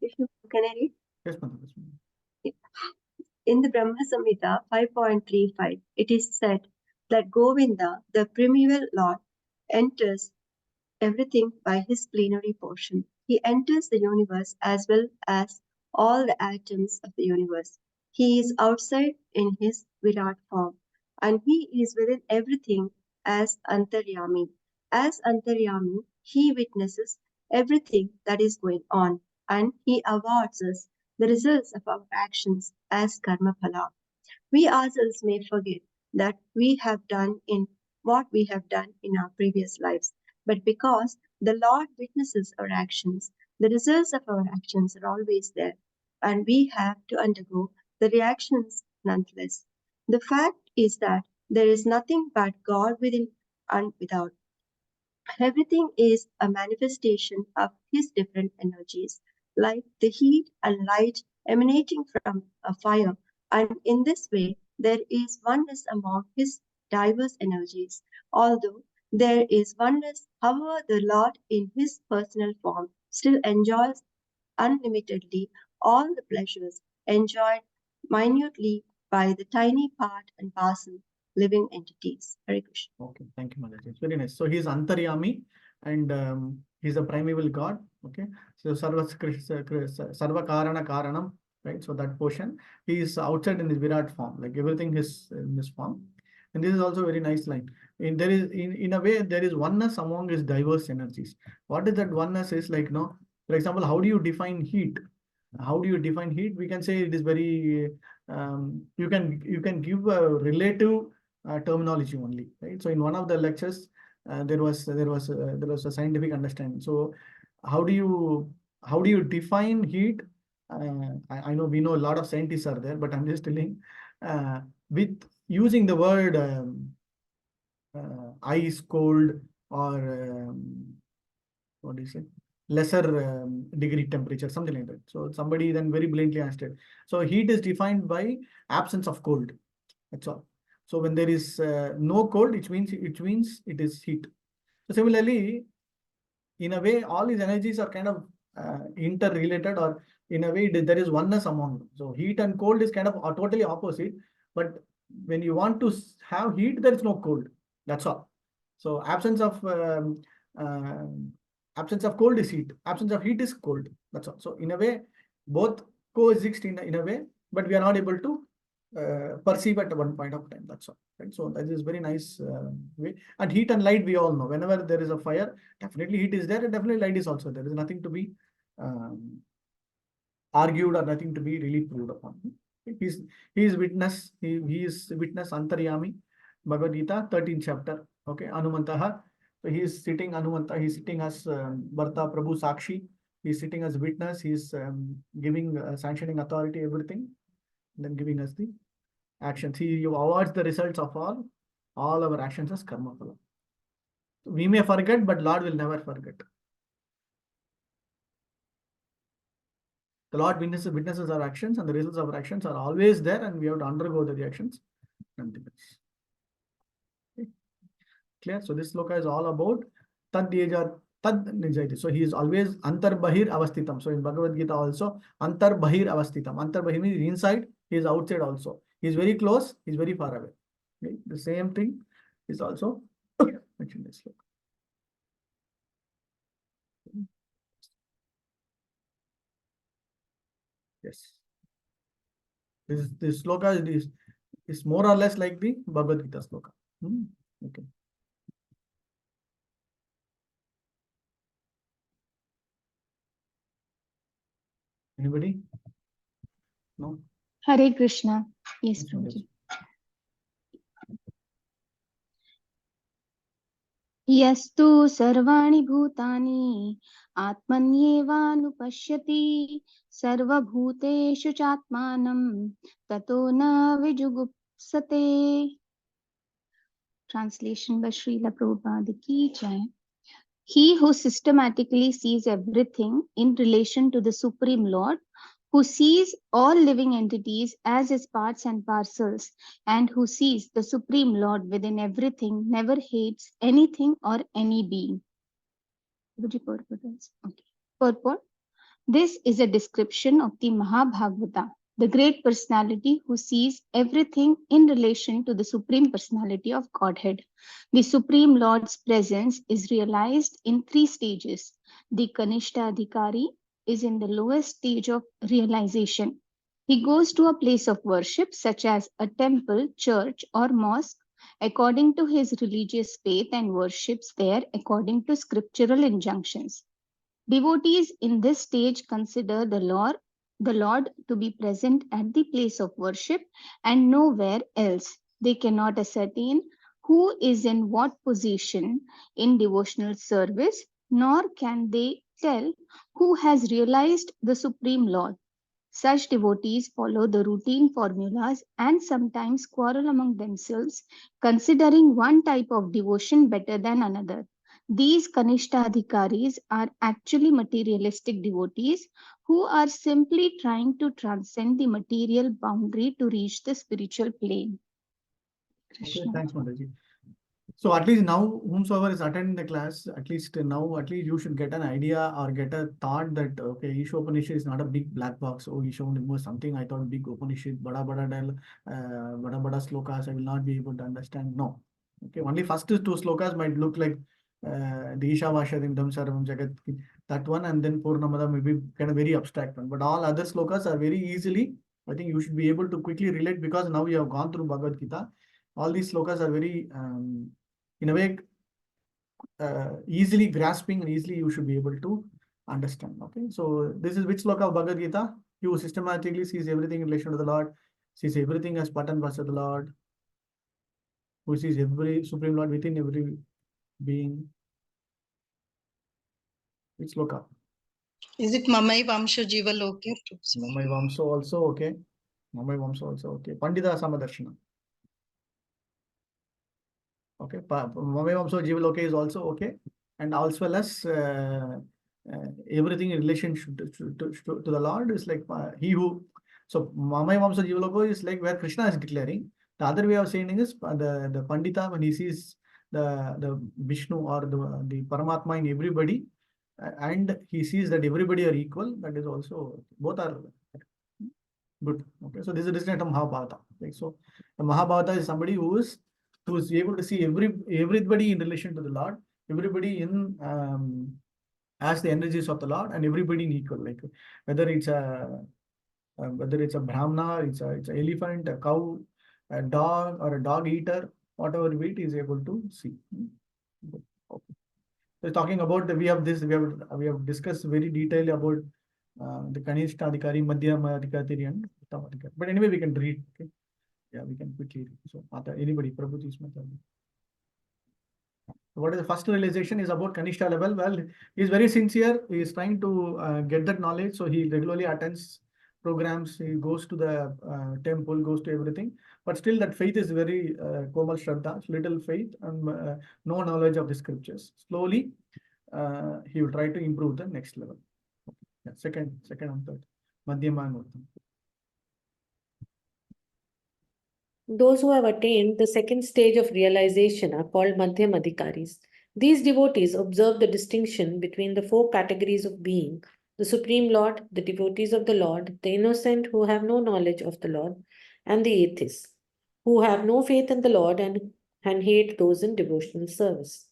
I read? Yes, Madam. In the Brahma Samhita 5.35, it is said that Govinda, the primeval Lord, enters everything by his plenary portion. He enters the universe as well as all the atoms of the universe. He is outside in his Virat form, and he is within everything as Antaryami. As Antaryami, he witnesses everything that is going on, and he awards us the results of our actions as karma phala. We ourselves may forget that we have done in what we have done in our previous lives, but because the Lord witnesses our actions, the results of our actions are always there, and we have to undergo the reactions nonetheless. The fact is that there is nothing but God within and without. Everything is a manifestation of his different energies, like the heat and light emanating from a fire, and in this way there is oneness among his diverse energies. Although there is oneness, however, the Lord in his personal form still enjoys unlimitedly all the pleasures enjoyed minutely by the tiny part and parcel living entities. Hare Krishna. Okay, thank you, Mataji. It's very nice. So he's Antaryami and he's a primeval god. Okay, so Sarva Karana Karanam, right? So that portion, he is outside in his Virat form, like everything is in this form. And this is also a very nice line. In a way, there is oneness among his diverse energies. What is that oneness is like, no? For example, how do you define heat? How do you define heat? We can say it is very, you can give a relative terminology only, right? So in one of the lectures, there was a scientific understanding. So how do you define heat? I know we know a lot of scientists are there, but I'm just telling with using the word ice, cold, or what do you say? Lesser degree temperature, something like that. So somebody then very bluntly asked it. So heat is defined by absence of cold. That's all. So when there is no cold, it means it is heat. So similarly, in a way, all these energies are kind of interrelated, or in a way, there is oneness among them. So heat and cold is kind of totally opposite. But when you want to have heat, there is no cold. That's all. So absence of cold is heat. Absence of heat is cold. That's all. So in a way, both coexist in a way, but we are not able to perceive at one point of time. That's all. Right. So that is very nice way. And heat and light, we all know. Whenever there is a fire, definitely heat is there, and definitely light is also there. There is nothing to be argued or nothing to be really proved upon. He is witness. He is witness Antaryami, Bhagavad Gita, 13th chapter. Okay, Anumantaha. So he is sitting Anumanta. He is sitting as Bharta Prabhu Sakshi. He is sitting as witness. He is giving sanctioning authority, everything, and then giving us the actions. He awards the results of all our actions as karma phala. We may forget, but Lord will never forget. The Lord witnesses our actions, and the results of our actions are always there, and we have to undergo the reactions. Okay. Clear? So this sloka is all about tad nijayati. So he is always antar bahir avastitam. So in Bhagavad Gita also, antar bahir avastitam. Antar bahir means inside, he is outside also. He is very close, he is very far away. Okay? The same thing is also mentioned in this sloka. Yes. This sloka is more or less like the Bhagavad Gita sloka. Okay. Anybody? No? Hare Krishna. Yes, Prabhuji. यस्तु सर्वाणि भूतानि आत्मन्येवानुपश्यति सर्वभूतेषु चात्मानं ततो न विजुगुप्सते. Translation by Srila Prabhupada ki jai. He who systematically sees everything in relation to the Supreme Lord, who sees all living entities as his parts and parcels, and who sees the Supreme Lord within everything, never hates anything or any being. Okay. Purport. This is a description of the Mahabhagavata, the great personality who sees everything in relation to the Supreme Personality of Godhead. The Supreme Lord's presence is realized in 3 stages. The Kanishta Adhikari is in the lowest stage of realization. He goes to a place of worship such as a temple, church, or mosque according to his religious faith and worships there according to scriptural injunctions. Devotees in this stage consider the Lord to be present at the place of worship and nowhere else. They cannot ascertain who is in what position in devotional service, nor can they tell who has realized the Supreme Lord. Such devotees follow the routine formulas and sometimes quarrel among themselves, considering one type of devotion better than another. These Kanishtadhikaris are actually materialistic devotees who are simply trying to transcend the material boundary to reach the spiritual plane. Okay, thanks, Mataji. So at least now, whomsoever is attending the class, at least you should get an idea or get a thought that okay, Isha Upanishad is not a big black box. Oh, Isha was something I thought big Upanishad, bada slokas I will not be able to understand. No. Okay, only first two slokas might look like the Isha Vashadindam Sarvam Jagat, that one, and then Purnamada may be kind of very abstract one. But all other slokas are very easily, I think you should be able to quickly relate because now you have gone through Bhagavad Gita. All these slokas are very in a way easily grasping and easily you should be able to understand. Okay, so this is which sloka of Bhagavad Gita? You systematically sees everything in relation to the Lord, sees everything as part and parcel of the Lord, who sees every Supreme Lord within every being. Which sloka? Is it Mamai Vamsha Jiva Loke? Mamai Vamso also okay. Mamai Vamso also okay. Pandita Samadarshana. Okay, Mamai Vamso Jiva Loke is also okay, and as well as everything in relation to the Lord is like he who. So Mamai Vamsa Jivaloko is like where Krishna is declaring. The other way of saying is the Pandita when he sees the Vishnu or the Paramatma in everybody, and he sees that everybody are equal. That is also both are good. Okay, so this is a distinct Mahabharata. Like so, the Mahabharata is somebody who is able to see everybody in relation to the Lord, everybody in as the energies of the Lord, and everybody in equal. Like whether it's a brahmana, it's a elephant, a cow, a dog, or a dog eater, whatever it is able to see. Okay. So talking about we have discussed very detailed about the Kanishta Adhikari, Madhyama Adhikari, and Uttama Adhikari. But anyway, we can read. Okay? Yeah, we can quickly read. So anybody, Prabhuji Smith. What is the first realization is about Kanishta level? Well, he is very sincere. He is trying to get that knowledge. So he regularly attends programs. He goes to the temple, goes to everything. But still that faith is very Komal Shraddha, little faith and no knowledge of the scriptures. Slowly, he will try to improve the next level. Okay. Yeah, second and third. Madhyama and Uttam. Those who have attained the second stage of realization are called Madhyam Adhikaris. These devotees observe the distinction between the four categories of being: the Supreme Lord, the devotees of the Lord, the innocent who have no knowledge of the Lord, and the atheists who have no faith in the Lord and hate those in devotional service.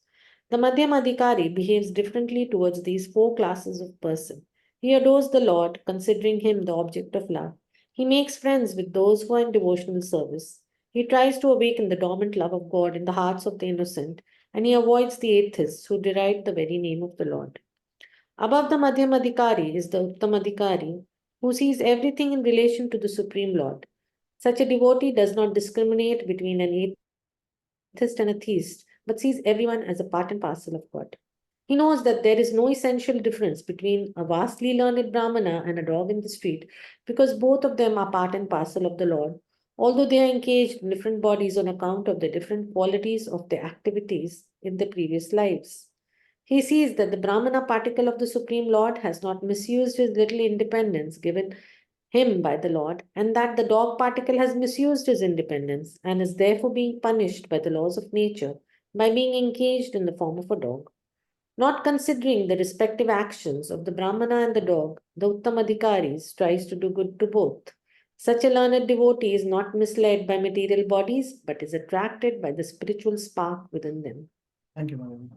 The Madhyam Adhikari behaves differently towards these four classes of person. He adores the Lord, considering him the object of love. He makes friends with those who are in devotional service. He tries to awaken the dormant love of God in the hearts of the innocent, and he avoids the atheists who deride the very name of the Lord. Above the Madhyam Adhikari is the Uttam Adhikari, who sees everything in relation to the Supreme Lord. Such a devotee does not discriminate between an atheist and a theist, but sees everyone as a part and parcel of God. He knows that there is no essential difference between a vastly learned Brahmana and a dog in the street, because both of them are part and parcel of the Lord, although they are engaged in different bodies on account of the different qualities of their activities in the previous lives. He sees that the Brahmana particle of the Supreme Lord has not misused his little independence given him by the Lord, and that the dog particle has misused his independence and is therefore being punished by the laws of nature by being engaged in the form of a dog. Not considering the respective actions of the Brahmana and the dog, the Uttamadhikaris tries to do good to both. Such a learned devotee is not misled by material bodies, but is attracted by the spiritual spark within them. Thank you, Madam.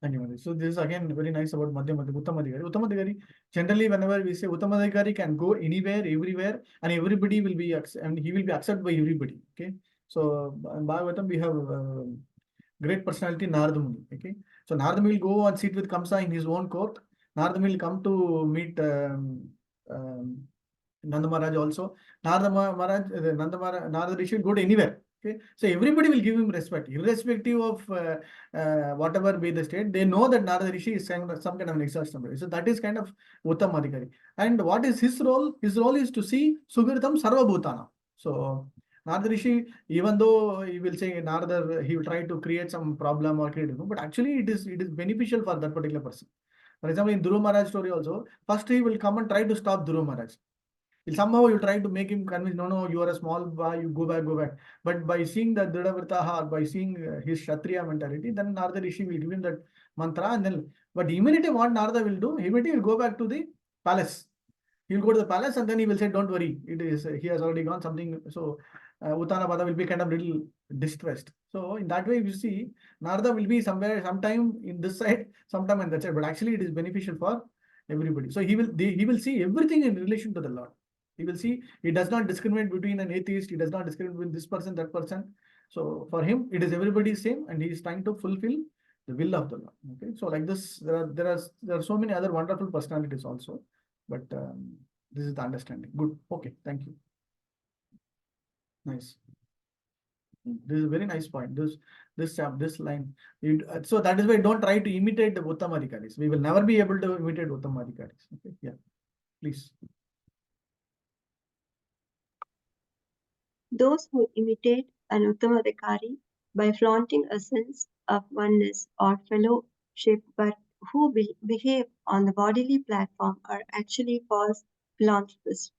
Thank you, Madam. So this is again very nice about Uttamadhikari. Uttamadhikari, generally whenever we say Uttamadhikari can go anywhere, everywhere, and everybody will be, and he will be accepted by everybody. Okay. So in Bhagavatam we have great personality Narada Muni. Okay. So Narada Muni will go and sit with Kamsa in his own court. Narada Muni will come to meet Nanda Maharaj also. Narada Rishi will go to anywhere. Okay, so everybody will give him respect, irrespective of whatever be the state. They know that Narada Rishi is some kind of an exalted somebody. So that is kind of Uttam Adhikari. And what is his role? His role is to see Sugritam Sarva Bhutana. So Narada Rishi, even though he will say Narada, he will try to create some problem or create, but actually it is beneficial for that particular person. For example, in Dhruva Maharaj story also, first he will come and try to stop Dhruva Maharaj. Somehow you try to make him convince, no, you are a small boy, you go back. But by seeing the Dridhavrataha, by seeing his Kshatriya mentality, then Narada Rishi will give him that mantra, and then, but immediately what Narada will do, immediately he will go back to the palace. He will go to the palace and then he will say, don't worry, he has already gone something. So Uttanapada will be kind of little distressed. So in that way, you see, Narada will be sometime in this side, sometime in that side, but actually it is beneficial for everybody. So he will see everything in relation to the Lord. He will see, he does not discriminate between an atheist, he does not discriminate between this person, that person. So for him, it is everybody same, and he is trying to fulfill the will of the Lord. Okay, so like this, there are so many other wonderful personalities also, but this is the understanding. Good. Okay, thank you. Nice. This is a very nice point. This line. So that is why don't try to imitate the Uttamadhikaris. We will never be able to imitate Uttamadhikaris. Okay, yeah. Please. Those who imitate an Uttamadhikari by flaunting a sense of oneness or fellowship but who behave on the bodily platform are actually false philanthropists.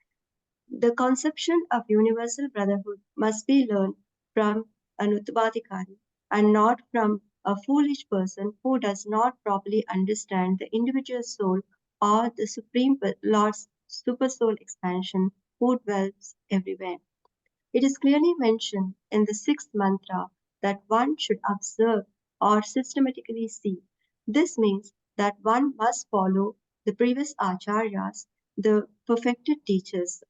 The conception of universal brotherhood must be learned from an Uttamathikari and not from a foolish person who does not properly understand the individual soul or the Supreme Lord's supersoul expansion who dwells everywhere. It is clearly mentioned in the sixth mantra that one should observe or systematically see. This means that one must follow the previous acharyas, the perfected teachers.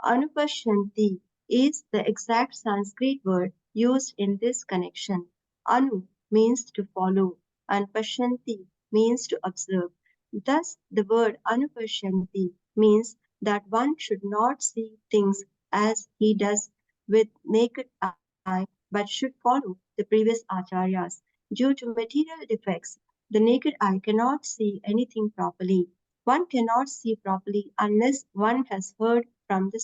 Anupashyanti is the exact Sanskrit word used in this connection. Anu means to follow and Pashyanti means to observe. Thus, the word Anupashyanti means that one should not see things as he does with naked eye, but should follow the previous acharyas. Due to material defects, the naked eye cannot see anything properly. One cannot see properly unless one has heard from the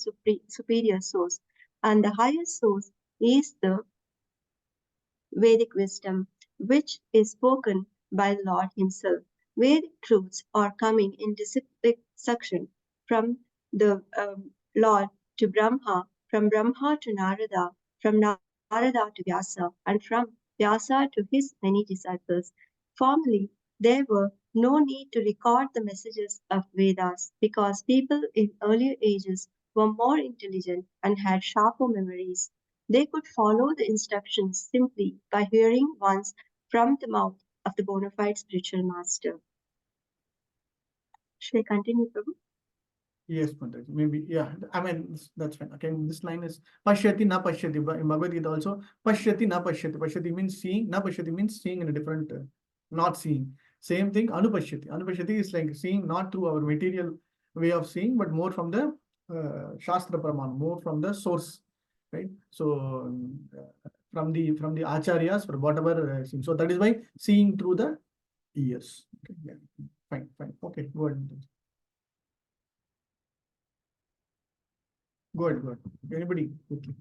superior source, and the highest source is the Vedic wisdom, which is spoken by the Lord Himself. Vedic truths are coming in disciplic succession from the Lord to Brahma, from Brahma to Narada, from Narada to Vyasa, and from Vyasa to his many disciples. Formerly, there were no need to record the messages of Vedas because people in earlier ages were more intelligent and had sharper memories. They could follow the instructions simply by hearing once from the mouth of the bona fide spiritual master. Should I continue, Prabhu? Yes, Pantaji. Maybe, yeah. I mean, that's fine. Okay, this line is Pashyati na Pashyati. In Bhagavad Gita also, Pashyati na Pashyati. Pashyati means seeing, na Pashyati means seeing in a different, not seeing. Same thing, Anupashyati. Anupashyati is like seeing not through our material way of seeing, but more from the Shastra Praman, more from the source, right? So, from the Acharyas, for whatever seeing. So that is why seeing through the ears. Okay, yeah. Fine. Okay, go ahead. Good. Anybody? Quickly.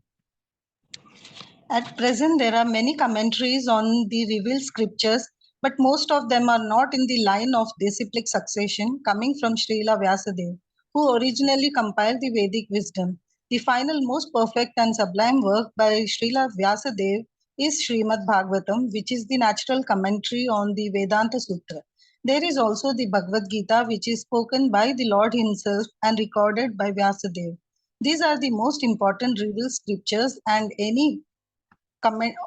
At present, there are many commentaries on the revealed scriptures, but most of them are not in the line of disciplic succession coming from Srila Vyasadeva, who originally compiled the Vedic wisdom. The final, most perfect and sublime work by Srila Vyasadeva is Srimad Bhagavatam, which is the natural commentary on the Vedanta Sutra. There is also the Bhagavad Gita, which is spoken by the Lord Himself and recorded by Vyasadeva. These are the most important revealed scriptures, and any commentary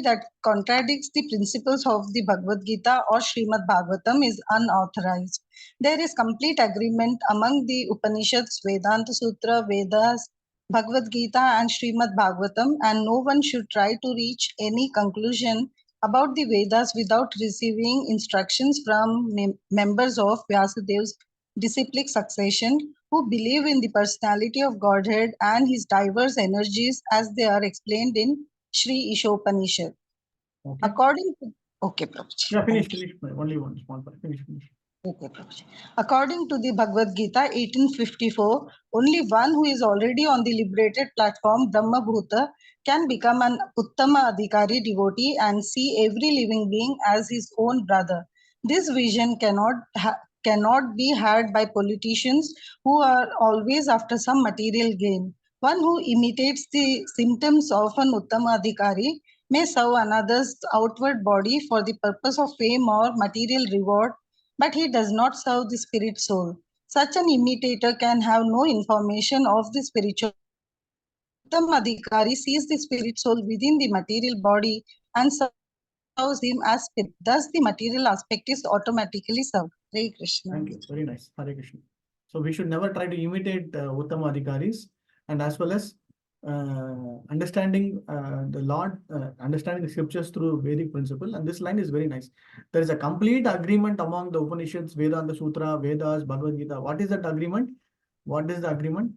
that contradicts the principles of the Bhagavad Gita or Srimad Bhagavatam is unauthorized. There is complete agreement among the Upanishads, Vedanta Sutra, Vedas, Bhagavad Gita and Srimad Bhagavatam, and no one should try to reach any conclusion about the Vedas without receiving instructions from members of Vyasadev's disciplic succession who believe in the personality of Godhead and his diverse energies as they are explained in Sri Isopanishad. Okay. According to Prabhuji. Yeah, finish. Only one small part. Finish. Okay, Prabhuji. According to the Bhagavad Gita 1854, only one who is already on the liberated platform, Brahma Bhuta, can become an Uttama Adhikari devotee and see every living being as his own brother. This vision cannot cannot be had by politicians who are always after some material gain. One who imitates the symptoms of an Uttamadhikari may serve another's outward body for the purpose of fame or material reward, but he does not serve the spirit soul. Such an imitator can have no information of the spiritual soul. The Uttamadhikari sees the spirit soul within the material body and serves him as spirit. Thus, the material aspect is automatically served. Hare Krishna. Thank you. Very nice. Hare Krishna. So we should never try to imitate Uttama Adhikaris, and as well as understanding the Lord, understanding the scriptures through Vedic principle. And this line is very nice. There is a complete agreement among the Upanishads, Vedanta Sutra, Vedas, Bhagavad Gita. What is that agreement? What is the agreement?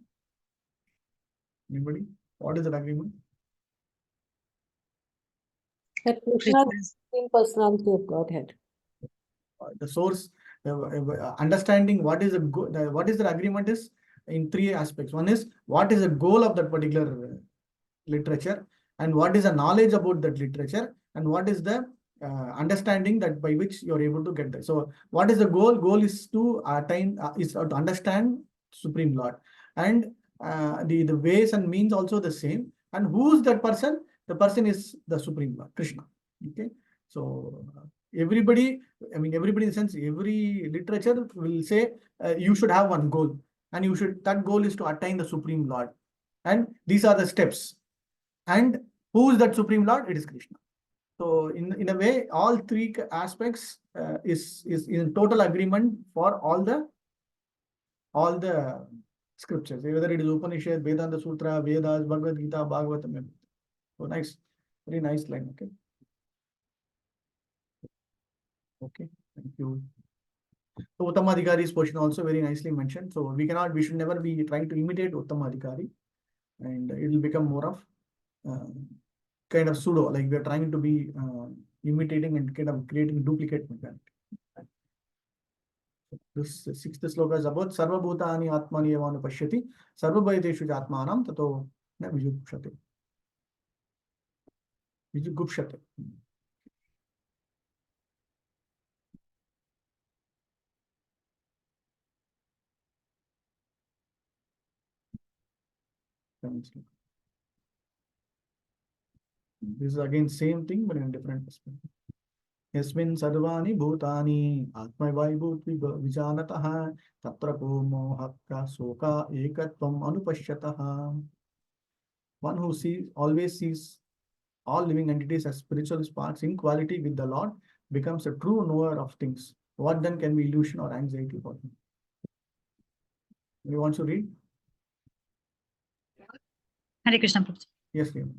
Anybody? What is that agreement? That Krishna is the Supreme Personality of Godhead. The source, understanding what is what is the agreement is in three aspects. One is what is the goal of that particular literature, and what is the knowledge about that literature, and what is the understanding that by which you are able to get there. So what is the goal? Goal is to attain, is to understand Supreme Lord, and the ways and means also the same. And who's that person? The person is the Supreme Lord, Krishna. Okay, so everybody, I mean everybody in the sense, every literature will say you should have one goal, and you should, that goal is to attain the Supreme Lord, and these are the steps. And who is that Supreme Lord? It is Krishna. So in a way, all three aspects is in total agreement for all the scriptures, whether it is Upanishad, Vedanta Sutra, Vedas, Bhagavad Gita, Bhagavatam. So nice, very nice line. Okay. Okay, thank you. So Uttamadhikari's portion also very nicely mentioned. So we should never be trying to imitate Uttamadhikari, and it will become more of kind of pseudo, like we are trying to be imitating and kind of creating duplicate mechanic. This sixth sloka is about Sarva Bhutani Atmani Yavanu Pashyati Sarva Bhaiteshu Atmanam Tato na Vijugupshate. Vijugupshate. This is again same thing, but in a different perspective. Yasmin sarvani bhutani atmavai vijanataha tatra ko mohakka soka ekatvam anupashyataha. One who always sees all living entities as spiritual sparks in quality with the Lord becomes a true knower of things. What then can be illusion or anxiety for him? You want to read? Hare Krishna. Yes, ma'am.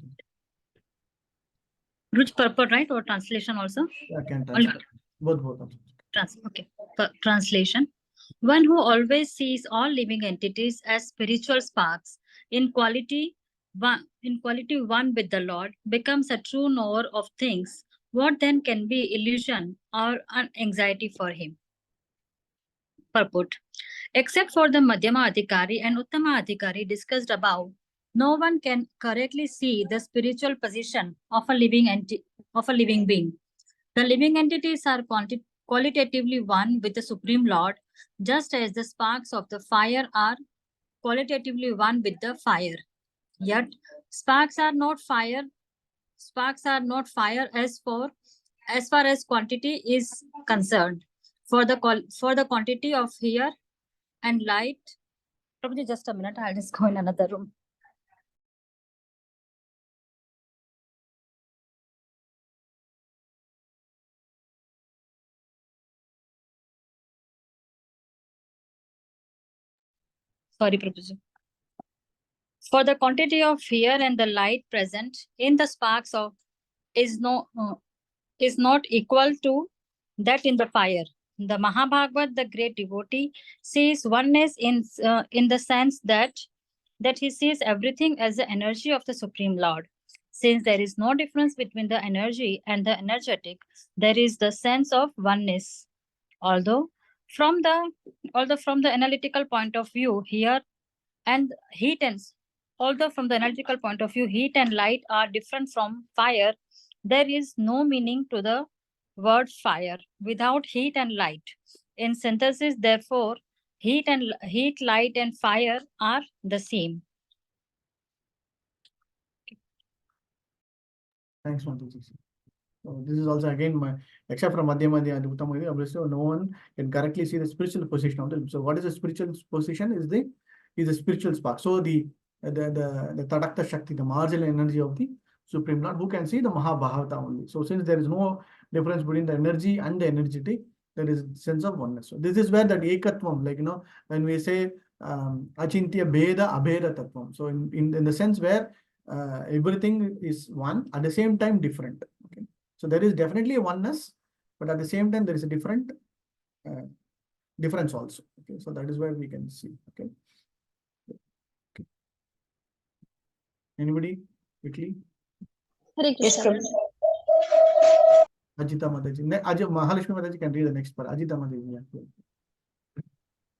Which purport, right? Or translation also? I can translate. Both. Okay. Translation. One who always sees all living entities as spiritual sparks in quality one with the Lord becomes a true knower of things. What then can be illusion or anxiety for him? Purport. Except for the Madhyama Adhikari and Uttama Adhikari discussed above, no one can correctly see the spiritual position of a living being. The living entities are qualitatively one with the Supreme Lord, just as the sparks of the fire are qualitatively one with the fire. Yet sparks are not fire. Sparks are not fire as far as quantity is concerned. For the quantity of air and light. Probably just a minute. I'll just go in another room. Sorry, Prabhuji. For the quantity of air and the light present in the sparks of is not equal to that in the fire. The Mahabhagavad, the great devotee, sees oneness in the sense that he sees everything as the energy of the Supreme Lord. Since there is no difference between the energy and the energetic, there is the sense of oneness. Although from the analytical point of view, heat and light are different from fire, there is no meaning to the word fire without heat and light. In synthesis, therefore, heat, light, and fire are the same. Thanks, Mataji. So this is also again except from Madhyamadi and Uttamadi, obviously no one can correctly see the spiritual position of the. So what is the spiritual position? Is the spiritual spark. So the Tadakta Shakti, the marginal energy of the Supreme Lord, who can see the Mahabharata only. So since there is no difference between the energy and the energetic, there is sense of oneness. So this is where that Ekatvam, like when we say Achintya Bheda Abheda Tattvam. So in the sense where everything is one at the same time different. Okay. So there is definitely a oneness, but at the same time there is a different difference also. Okay, so that is where we can see. Okay. Anybody quickly? Hare Yes, Krishna. Ajita Mataji. Mahalakshmi Mataji can read the next part. Ajita Mataji. Yeah.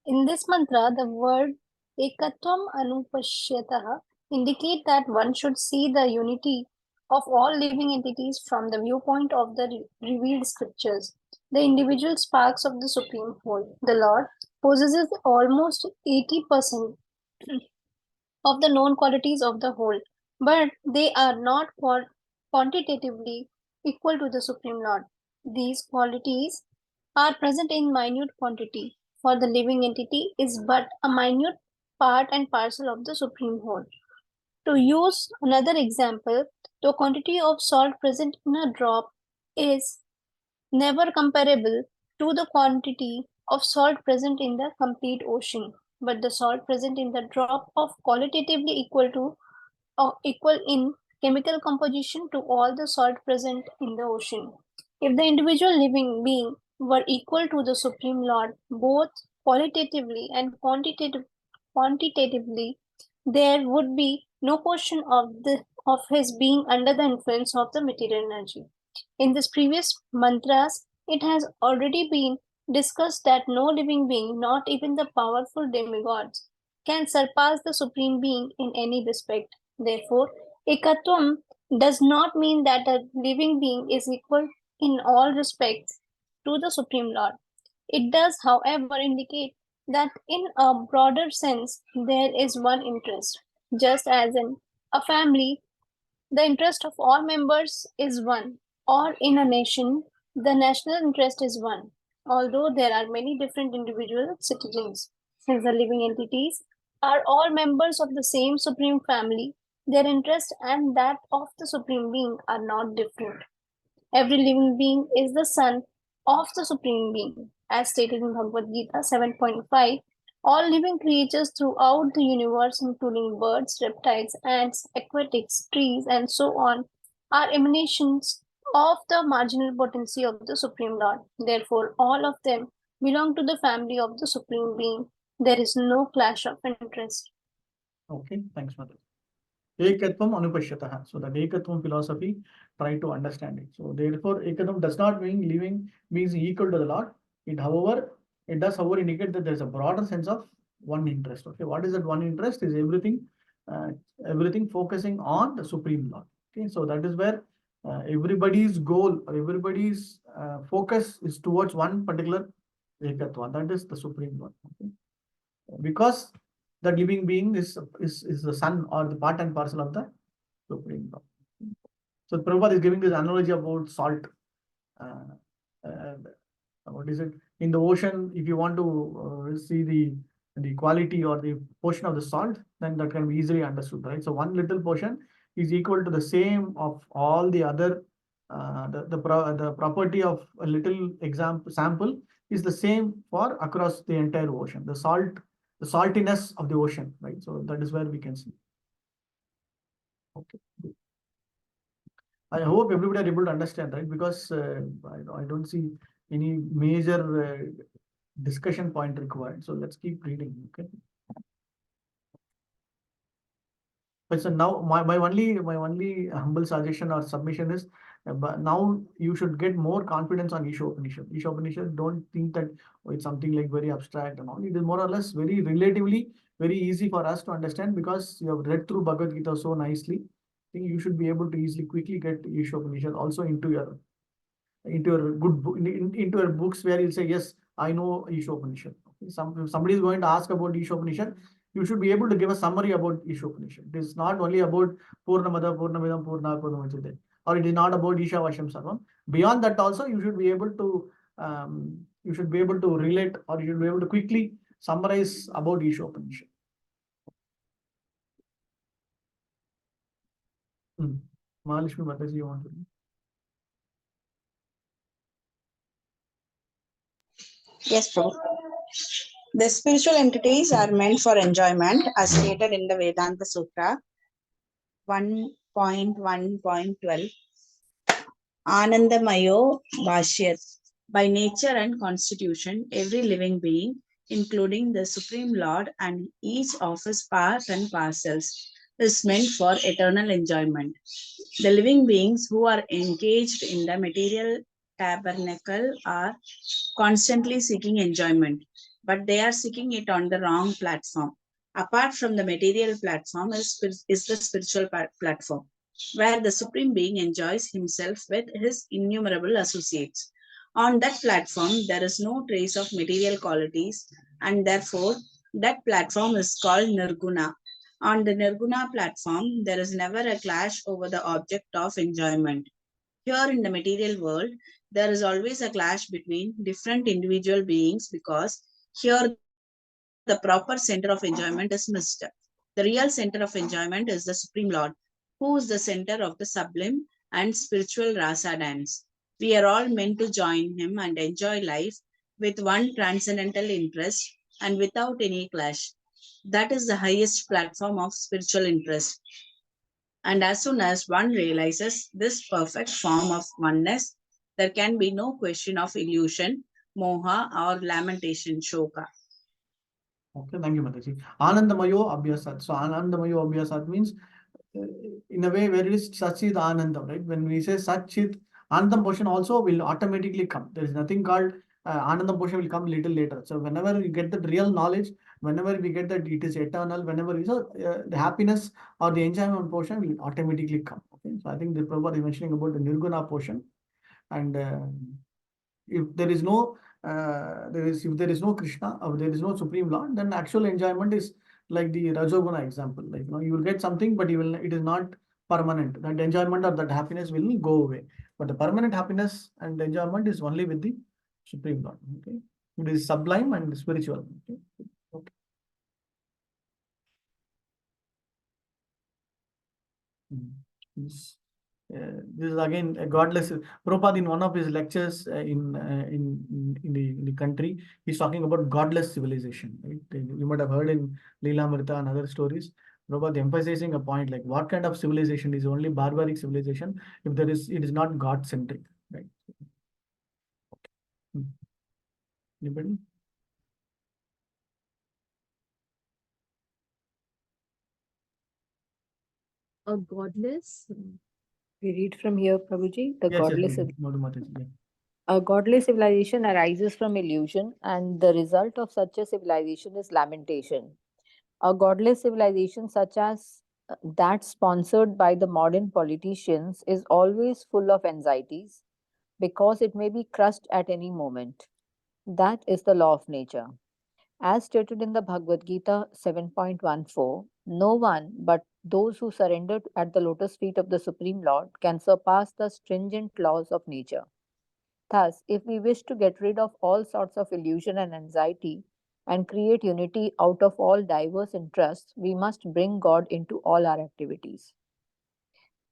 In this mantra, the word Ekatvam Anupashyatah indicate that one should see the unity of all living entities from the viewpoint of the revealed scriptures. The individual sparks of the Supreme Whole, the Lord, possesses almost 80% of the known qualities of the whole, but they are not quantitatively equal to the Supreme Lord. These qualities are present in minute quantity, for the living entity is but a minute part and parcel of the Supreme Whole. To use another example, the quantity of salt present in a drop is never comparable to the quantity of salt present in the complete ocean, but the salt present in the drop of qualitatively equal in chemical composition to all the salt present in the ocean. If the individual living being were equal to the Supreme Lord, both qualitatively and quantitatively, there would be no question of his being under the influence of the material energy. In this previous mantras, it has already been discussed that no living being, not even the powerful demigods, can surpass the Supreme Being in any respect. Therefore, Ekatvam does not mean that a living being is equal in all respects to the Supreme Lord. It does, however, indicate that in a broader sense, there is one interest. Just as in a family, the interest of all members is one, or in a nation, the national interest is one, although there are many different individual citizens. Since the living entities are all members of the same supreme family, their interest and that of the supreme being are not different. Every living being is the son of the supreme being, as stated in Bhagavad Gita 7.5. All living creatures throughout the universe, including birds, reptiles, ants, aquatics, trees, and so on, are emanations of the marginal potency of the Supreme Lord. Therefore, all of them belong to the family of the Supreme Being. There is no clash of interest. Okay, thanks, Mother. Ekatvam Anupashyatah. So that Ekatvam philosophy, try to understand it. So therefore, Ekatvam does not mean living beings equal to the Lord. It does however indicate that there is a broader sense of one interest. Okay, what is that one interest? Is everything focusing on the Supreme Lord. Okay, so that is where everybody's goal or everybody's focus is towards one particular Ekatva. That is the Supreme Lord. Okay, because the living being is the son or the part and parcel of the Supreme Lord. So Prabhupada is giving this analogy about salt. What is it? In the ocean, if you want to see the quality or the portion of the salt, then that can be easily understood, right? So one little portion is equal to the same of all the other. The property of a little sample is the same for across the entire ocean. The saltiness of the ocean, right? So that is where we can see. Okay. I hope everybody are able to understand, right? Because I don't see any major discussion point required. So let's keep reading. Okay. But so now my only humble suggestion or submission is but now you should get more confidence on Ishopanishad. Ishopanishad, don't think that it's something like very abstract and all. It is more or less relatively very easy for us to understand because you have read through Bhagavad Gita so nicely. I think you should be able to easily quickly get Ishopanishad also into your good book, into your books where you'll say, yes, I know Ishopanishad. Okay? If somebody is going to ask about Ishopanishad, you should be able to give a summary about Ishopanishad. It is not only about Purnamada, Purnamidam, Purna, Purnamachite, or it is not about Isha Vashyam Sarvam. Beyond that also, you should be able to relate, or you should be able to quickly summarize about Ishopanishad. Mahalakshmi Mataji, you want to? Yes, Prabhu. The spiritual entities are meant for enjoyment, as stated in the Vedanta Sutra 1.1.12. Anandamayo Bhashyat. By nature and constitution, every living being, including the Supreme Lord and each of his parts and parcels, is meant for eternal enjoyment. The living beings who are engaged in the material tabernacle are constantly seeking enjoyment, but they are seeking it on the wrong platform. Apart from the material platform is the spiritual platform, where the Supreme Being enjoys himself with his innumerable associates. On that platform, there is no trace of material qualities, and therefore, that platform is called Nirguna. On the Nirguna platform, there is never a clash over the object of enjoyment. Here in the material world, there is always a clash between different individual beings because here the proper center of enjoyment is missed. The real center of enjoyment is the Supreme Lord, who is the center of the sublime and spiritual rasa dance. We are all meant to join him and enjoy life with one transcendental interest and without any clash. That is the highest platform of spiritual interest. And as soon as one realizes this perfect form of oneness, there can be no question of illusion, moha, or lamentation, shoka. Okay, thank you, Mataji. Anandamayo Abhyasat. So Anandamayo Abhyasat means in a way where it is Satchit Anandam, right? When we say Satchit, Anandam portion also will automatically come. There is nothing called Anandam portion will come little later. So whenever you get that real knowledge, whenever we get that it is eternal, whenever the happiness or the enjoyment portion will automatically come. Okay, so I think the Prabhupada is mentioning about the Nirguna portion, and if there is no if there is no Krishna or there is no Supreme Lord, then actual enjoyment is like the Rajoguna example. Like you will get something, but it is not permanent. That enjoyment or that happiness will go away. But the permanent happiness and enjoyment is only with the Supreme Lord. Okay, it is sublime and spiritual. Okay. Okay. This is again a godless. Prabhupada in one of his lectures in the country, he's talking about godless civilization. Right? You might have heard in Leelamrita and other stories. Prabhupada emphasizing a point like what kind of civilization is only barbaric civilization if it is not God centric. Right? Okay. Anybody? A godless. We read from here, Prabhuji. The Yes, godless. yes, Mataji, yeah. A godless civilization arises from illusion, and the result of such a civilization is lamentation. A godless civilization, such as that sponsored by the modern politicians, is always full of anxieties because it may be crushed at any moment. That is the law of nature. As stated in the Bhagavad Gita 7.14, no one but those who surrender at the lotus feet of the Supreme Lord can surpass the stringent laws of nature. Thus, if we wish to get rid of all sorts of illusion and anxiety and create unity out of all diverse interests, we must bring God into all our activities.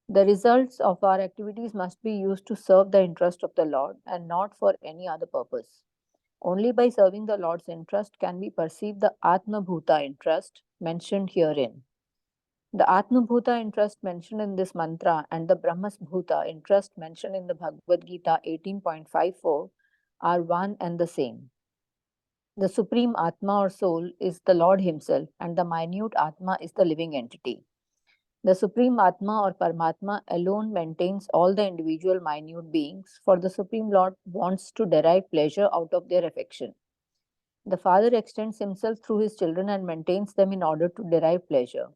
The results of our activities must be used to serve the interest of the Lord and not for any other purpose. Only by serving the Lord's interest can we perceive the Atma Bhuta interest mentioned herein. The Atma Bhuta interest mentioned in this mantra and the Brahmas Bhuta interest mentioned in the Bhagavad Gita 18.54 are one and the same. The Supreme Atma or soul is the Lord Himself, and the minute Atma is the living entity. The Supreme Atma or Paramatma alone maintains all the individual minute beings, for the Supreme Lord wants to derive pleasure out of their affection. The Father extends Himself through His children and maintains them in order to derive pleasure.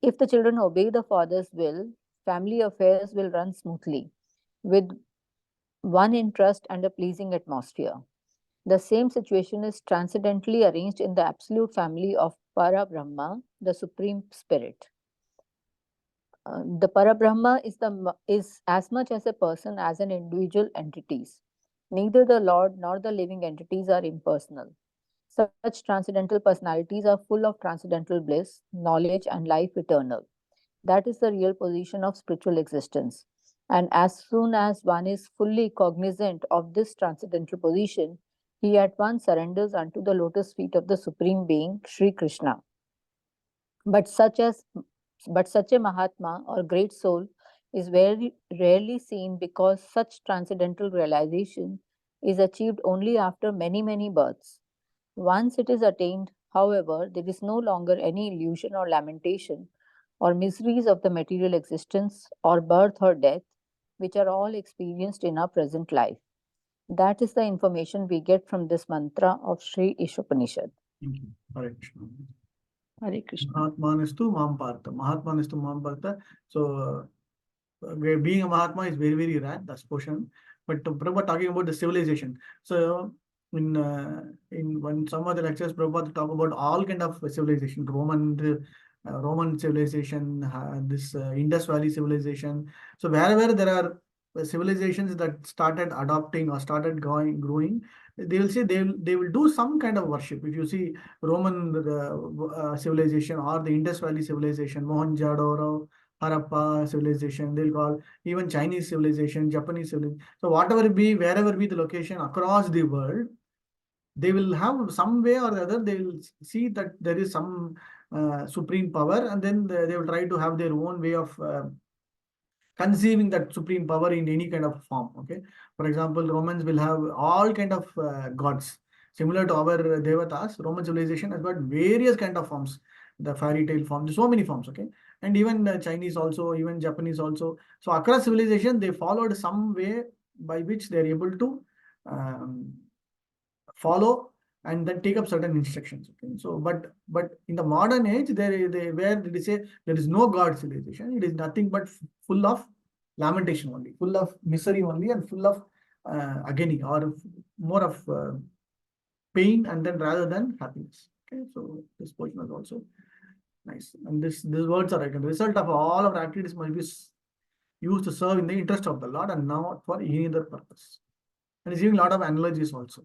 If the children obey the Father's will, family affairs will run smoothly with one interest and a pleasing atmosphere. The same situation is transcendently arranged in the absolute family of Parabrahma, the Supreme Spirit. The Parabrahma is as much as a person as an individual entities. Neither the Lord nor the living entities are impersonal. Such transcendental personalities are full of transcendental bliss, knowledge, and life eternal. That is the real position of spiritual existence. And as soon as one is fully cognizant of this transcendental position, he at once surrenders unto the lotus feet of the Supreme Being, Sri Krishna. But such as but such a Mahatma or great soul is very rarely seen because such transcendental realization is achieved only after many, many births. Once it is attained, however, there is no longer any illusion or lamentation or miseries of the material existence or birth or death, which are all experienced in our present life. That is the information we get from this mantra of Sri Ishopanishad. Thank you. Hare Krishna. Hare Krishna. Mahatmanastu Mampartha. Mahatmanastu Mampartha. So, being a Mahatma is very, very rare. That's portion. But Prabhupada talking about the civilization. So, in when some of the lectures, Prabhupada talk about all kind of civilization, Roman civilization, this Indus Valley civilization. So wherever there are civilizations that started adopting or started growing, they will say they will do some kind of worship. If you see Roman civilization or the Indus Valley civilization, Mohenjo-daro, Harappa civilization, they'll call even Chinese civilization, Japanese civilization. So whatever it be, wherever be the location across the world, they will have some way or the other, they will see that there is some supreme power, and then they will try to have their own way of conceiving that supreme power in any kind of form. Okay, for example, Romans will have all kind of gods similar to our devatas. Roman civilization has got various kind of forms, the fairy tale forms, so many forms. Okay, and even Chinese also, even Japanese also. So across civilization, they followed some way by which they are able to follow and then take up certain instructions. Okay, so but in the modern age, where did they say there is no God civilization? It is nothing but full of lamentation only, full of misery only, and full of agony, or more of pain, and then rather than happiness. Okay, so this portion is also nice, and these words are like the result of all our activities must be used to serve in the interest of the Lord and not for any other purpose. And it's giving a lot of analogies also.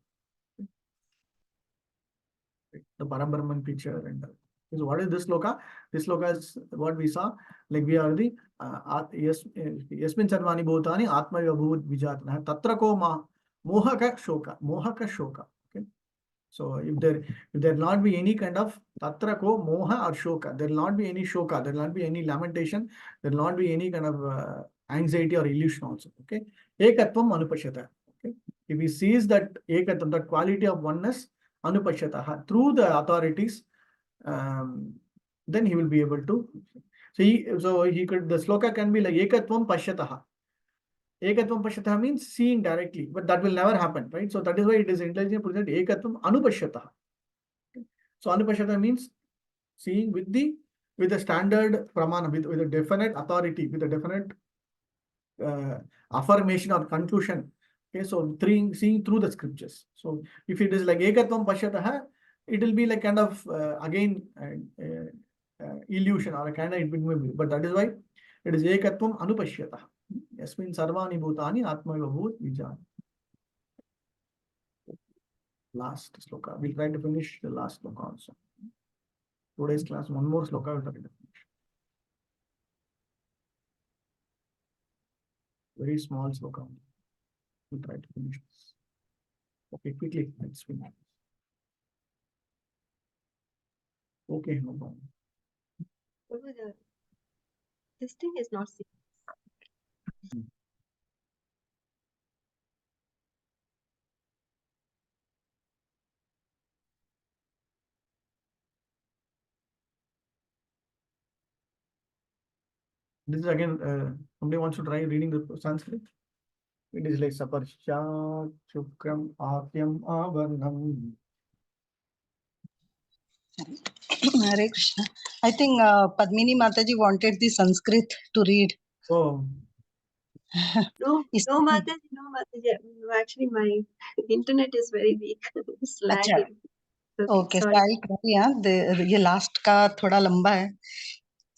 The Parabrahman picture. And so what is this sloka? This sloka is what we saw, like we are the yasmin sarvani bhutani atma vibhut vijatana tatra ko mohaka shoka. Okay, so if there not be any kind of tatra ko moha or shoka, there will not be any shoka, there will not be any lamentation, there will not be any kind of anxiety or illusion also. Okay, ekatvam anupashyata. Okay, if he sees that ekatvam, that quality of oneness, anupashyataha, through the authorities, then he will be able to. So he could, the sloka can be like ekatvam pashyataha. Ekatvam pashyataha means seeing directly, but that will never happen, right? So that is why it is intelligent present ekatvam anupashyataha. Okay. So anupashyataha means seeing with the standard pramana, with a definite authority, with a definite affirmation or conclusion. Okay, so seeing through the scriptures. So if it is like ekatvam pashyataha, it will be like kind of again illusion or a kind of it will be. But that is why it is ekatvam anupashyataha. Yasmin sarvani bhutani atma vibhut vijana. Last sloka. We'll try to finish the last sloka also. Today's class, one more sloka we'll try to finish. Very small sloka. We'll try to finish this. Okay, quickly, let's finish. Okay, no problem. This thing is not seen. This is again, somebody wants to try reading the Sanskrit. It is like Saparsha Chukram Atyam Avarnam. Hare Krishna. I think Padmini Mataji wanted the Sanskrit to read. Oh, No, Is- no, Mataji, no, Mataji. No, actually, my internet is very weak. It's अच्छा lagging. Okay, okay sorry. साइल करो यहाँ ये last का थोड़ा लंबा है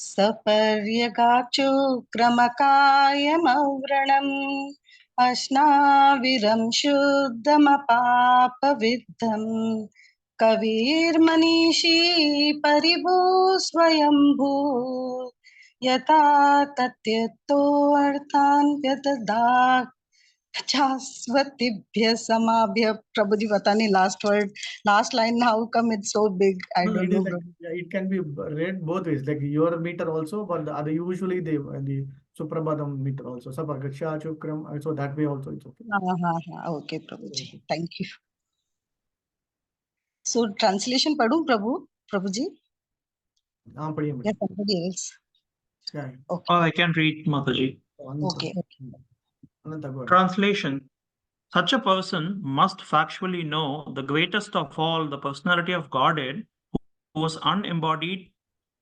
सपर्यगाचो क्रमकायमव्रणम् अश्नाविरं शुद्धमपापविद्धम् कविर्मनीषी परिभू स्वयंभू यथा तथ्यतोऽर्थान् व्यददात् शाश्वतिभ्य समाभ्य प्रभु जी पता नहीं last word last line how come it's so big I No, don't it is no like it can be read both ways, like your meter also, but the other usually the Suprabhadam meter also. Sapargacha Chukram, so that way also it's okay. हाँ हाँ हाँ okay Prabhu ji thank you so translation पढ़ूं प्रभु प्रभु जी हाँ पढ़िए या madam. somebody else Yeah. okay Or I can read Mataji. okay Ananta, go ahead. Translation. Such a person must factually know the greatest of all, the personality of Godhead, who was unembodied,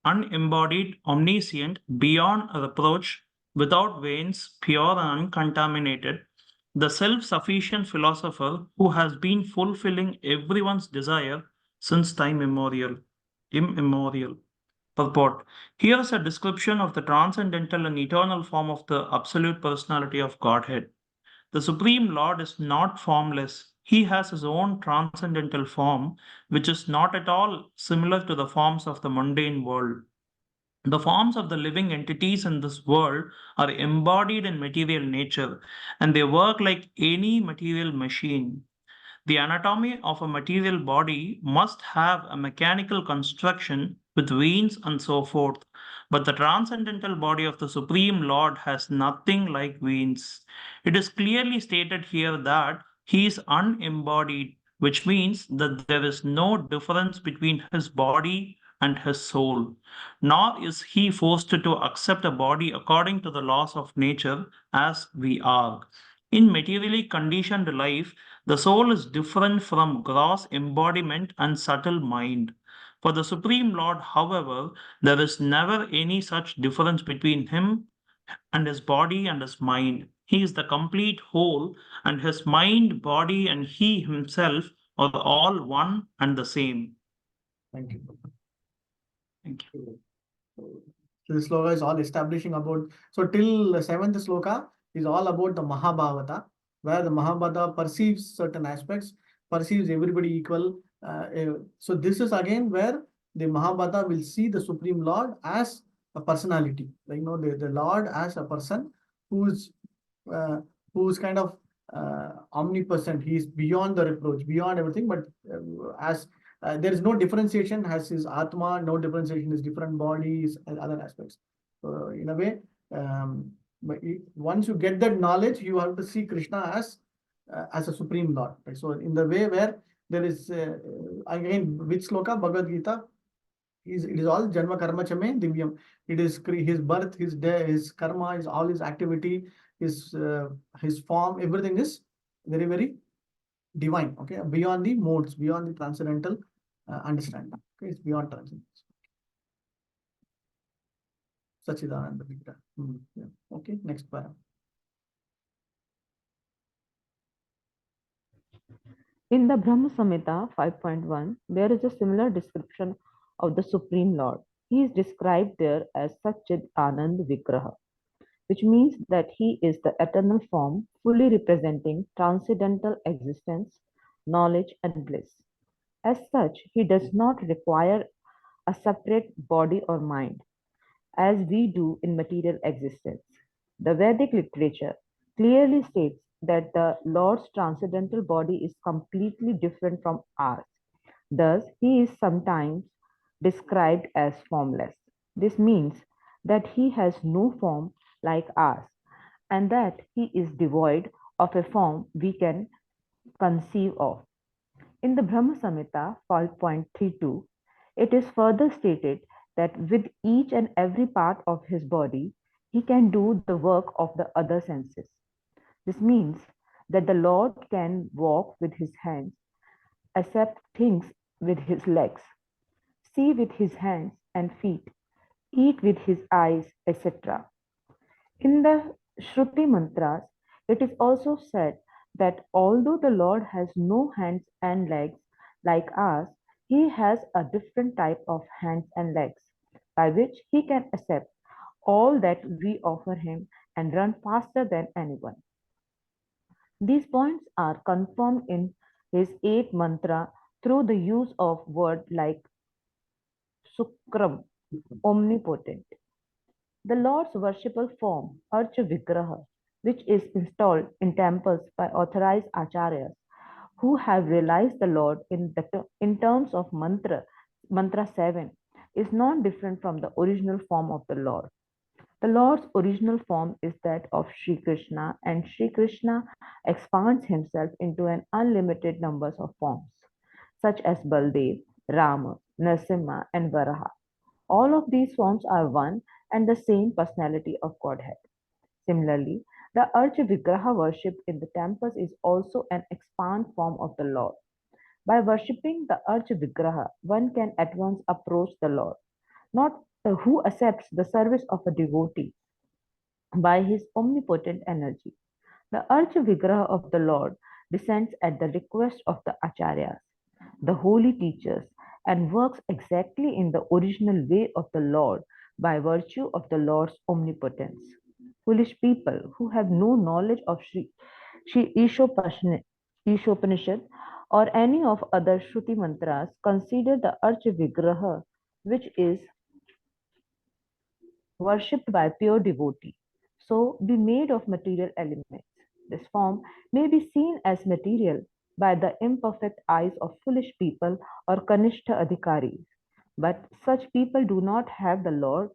omniscient, beyond reproach, without veins, pure and uncontaminated, the self-sufficient philosopher who has been fulfilling everyone's desire since time immemorial. Purport. Here's a description of the transcendental and eternal form of the absolute personality of Godhead. The Supreme Lord is not formless. He has his own transcendental form, which is not at all similar to the forms of the mundane world. The forms of the living entities in this world are embodied in material nature, and they work like any material machine. The anatomy of a material body must have a mechanical construction with veins and so forth. But the transcendental body of the Supreme Lord has nothing like veins. It is clearly stated here that he is unembodied, which means that there is no difference between his body and his soul. Nor is he forced to accept a body according to the laws of nature as we are. In materially conditioned life, the soul is different from gross embodiment and subtle mind. For the Supreme Lord, however, there is never any such difference between him and his body and his mind. He is the complete whole, and his mind, body, and he himself are all one and the same. Thank you. Thank you. So this sloka is all establishing about, so till the 7th sloka is all about the Mahabhavata, where the Mahabhavata perceives certain aspects, perceives everybody equal. So this is again where the Mahabhavata will see the Supreme Lord as a personality, like, the Lord as a person who's kind of omnipresent. He's beyond the reproach, beyond everything, but as there is no differentiation, has his Atma, no differentiation, his different bodies and other aspects. So in a way, but once you get that knowledge, you have to see Krishna as a Supreme Lord. Right? So in the way where there is, again, which sloka, Bhagavad Gita, it is all Janma Karma Chame Divyam. It is his birth, his day, his karma, is all his activity, his form, everything is very, very divine. Okay, beyond the modes, beyond the transcendental understanding. Okay, it's beyond transcendental. Sachidananda Vigraha. Yeah. Okay, next para. In the Brahma Samhita 5.1, there is a similar description of the Supreme Lord. He is described there as Satchid Anand Vigraha, which means that he is the eternal form fully representing transcendental existence, knowledge, and bliss. As such, he does not require a separate body or mind, as we do in material existence. The Vedic literature clearly states that the Lord's transcendental body is completely different from ours. Thus, he is sometimes described as formless. This means that he has no form like ours, and that he is devoid of a form we can conceive of. In the Brahma Samhita 5.32, it is further stated that with each and every part of his body, he can do the work of the other senses. This means that the Lord can walk with his hands, accept things with his legs, see with his hands and feet, eat with his eyes, etc. In the Shruti mantras, it is also said that although the Lord has no hands and legs like us, he has a different type of hands and legs by which he can accept all that we offer him and run faster than anyone. These points are confirmed in his 8 mantra through the use of words like Sukram, omnipotent. The Lord's worshipful form, Archa Vigraha, which is installed in temples by authorized acharyas who have realized the Lord in terms of mantra 7, is not different from the original form of the Lord. The Lord's original form is that of Sri Krishna, and Sri Krishna expands himself into an unlimited numbers of forms, such as Baldev, Rama, Narasimha, and Varaha. All of these forms are one and the same personality of Godhead. Similarly, the Archa Vigraha worship in the temples is also an expand form of the Lord. By worshipping the Archa Vigraha, one can at once approach the Lord, not who accepts the service of a devotee by his omnipotent energy. The Archa Vigraha of the Lord descends at the request of the Acharyas, the holy teachers, and works exactly in the original way of the Lord by virtue of the Lord's omnipotence. Foolish people who have no knowledge of Shri Ishopanishad or any of other Shruti mantras consider the Archa Vigraha, which is worshipped by pure devotee, so be made of material elements. This form may be seen as material by the imperfect eyes of foolish people or Kanishta Adhikaris. But such people do not have the Lord,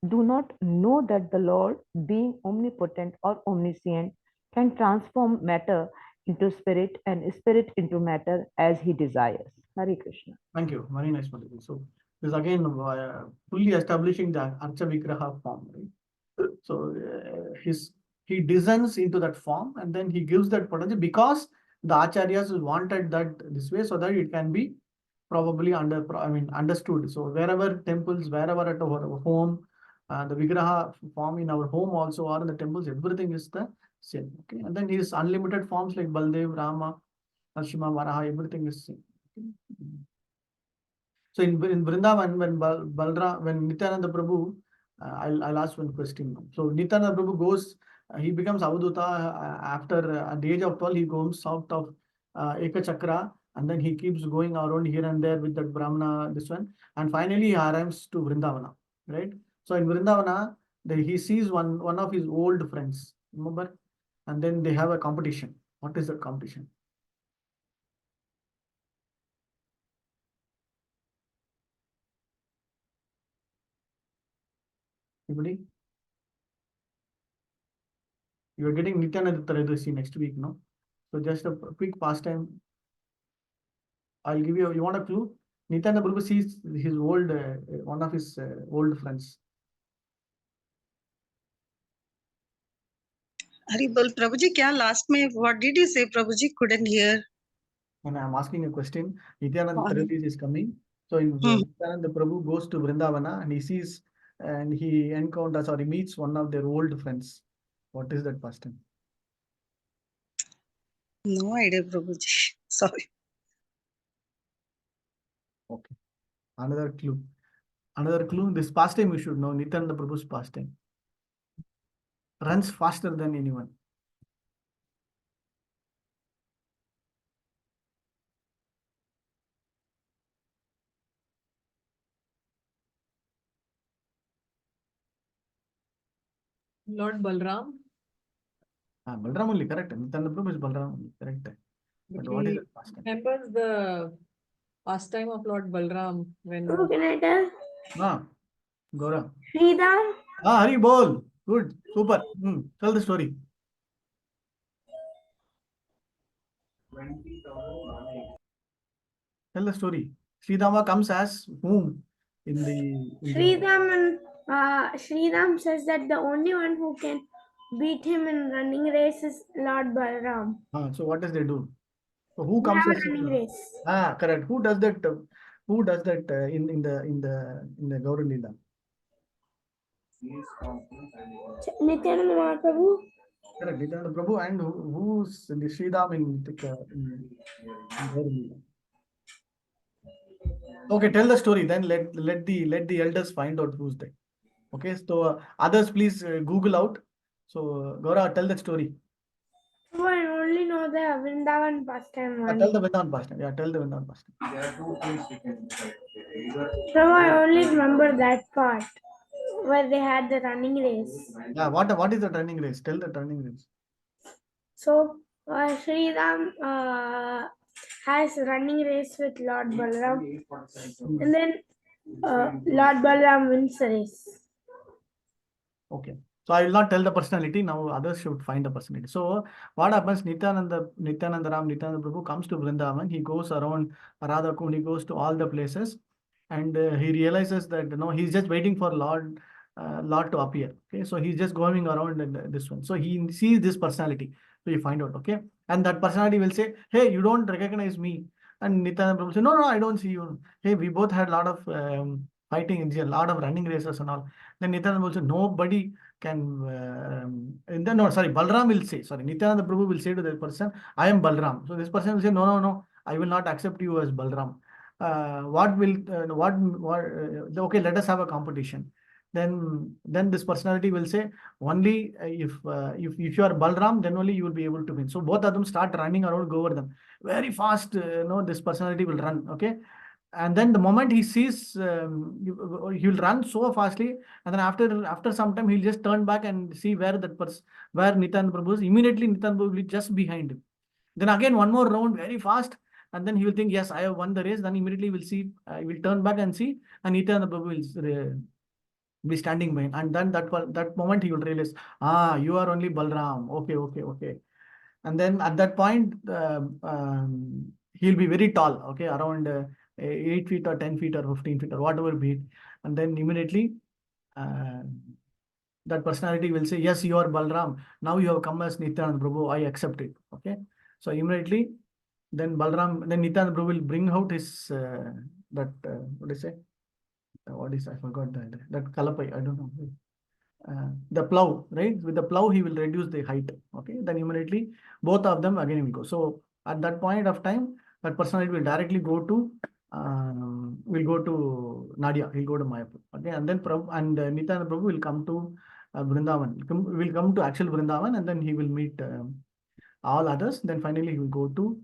do not know that the Lord, being omnipotent or omniscient, can transform matter into spirit and spirit into matter as he desires. Hare Krishna. Thank you. Very nice, Madhuri. So this is again fully establishing the Archa Vigraha form, right? So he descends into that form and then he gives that potency because the acharyas wanted that this way so that it can be probably understood. So wherever temples, wherever at our home, the Vigraha form in our home also or in the temples, everything is the same. Okay, and then his unlimited forms like Baldev, Rama, Narasimha, Varaha, everything is same. Okay? So in Vrindavan, when Nityananda Prabhu, I'll ask one question. So Nityananda Prabhu goes, he becomes Avaduta after at the age of 12, he goes south of Eka Chakra, and then he keeps going around here and there with that Brahmana, this one, and finally he arrives to Vrindavana, right? So in Vrindavana, he sees one of his old friends, remember? And then they have a competition. What is the competition? Anybody? You are getting Nityananda Tradasi next week, no? So just a quick pastime. I'll give you. You want a clue? Nityananda Prabhu sees his old one of his old friends. Haribol, Prabhuji, kya last mein, what did you say, Prabhuji? Couldn't hear. When I'm asking a question, Nityananda Tradasi is coming. So in Nityananda Prabhu goes to Vrindavana and he sees and he encounters or he meets one of their old friends. What is that pastime? No idea, Prabhuji. Sorry. Okay. Another clue. Another clue. This pastime you should know. Nityananda Prabhu's pastime. Runs faster than anyone. Lord Balram. Balram only, correct. Nityananda Prabhu is Balram only, correct. But what is the pastime? Remembers the pastime of Lord Balram when. Who can I tell? Gaurav. Sridhar. Hari Bol. Good. Super. Tell the story. Tell the story. Sridhama comes as whom in the. Sridham says that the only one who can beat him in running race is Lord Balram. So what does they do? So who comes as running race? Correct. Who does that? Who does that in the Gaura Leela? Nityananda Mahaprabhu. Correct, Nityananda Prabhu, and who's the Sridham in their Leela? Okay, tell the story. Then let the elders find out who's there. Okay, so others please Google out. So Gaura, tell that story. Oh, I only know the Vrindavan pastime one. Tell the Vrindavan pastime. Yeah, tell the Vrindavan pastime. So I only remember that part where they had the running race. Yeah, what is the turning race? Tell the turning race. So Sri Ram has running race with Lord Balaram, and then Lord Balaram wins the race. Okay. So I will not tell the personality. Now others should find the personality. So what happens? Nityananda Prabhu comes to Vrindavan. He goes around Radha Kund. He goes to all the places, and he realizes that he's just waiting for Lord to appear. Okay, so he's just going around in this one. So he sees this personality. So you find out. Okay, and that personality will say, "Hey, you don't recognize me." And Nityananda Prabhu say, "No, I don't see you. Hey, we both had a lot of fighting in jail, a lot of running races and all." Then Nityananda will say, "Nobody can." And then, no, sorry, Balram will say, sorry, Nityananda Prabhu will say to that person, "I am Balram." So this person will say, "No, I will not accept you as Balram. Okay, let us have a competition." Then this personality will say, "Only if you are Balram, then only you will be able to win." So both of them start running around Govardhan very fast. This personality will run. Okay. And then the moment he sees, he will run so fastly, and then after some time he'll just turn back and see where Nityananda Prabhu is. Immediately Nityananda Prabhu will be just behind him. Then again one more round very fast, and then he will think, yes, I have won the race. Then immediately will see, he will turn back and see, and Nityananda Prabhu will be standing behind. And then that moment he will realize, you are only Balram. Okay. And then at that point, he'll be very tall, okay, around 8 feet or 10 feet or 15 feet or whatever be it. And then immediately that personality will say, "Yes, you are Balram. Now you have come as Nityananda Prabhu. I accept it." Okay. So immediately, then Nityananda Prabhu will bring out his, what do you say? I forgot that Kalapai, I don't know. The plow, right? With the plow, he will reduce the height. Okay, then immediately both of them again will go. So at that point of time, that personality will directly go to Nadia. He'll go to Mayapur. Okay, and then Nityananda Prabhu will come to Vrindavan. Will come to actual Vrindavan, and then he will meet all others. Then finally he will go to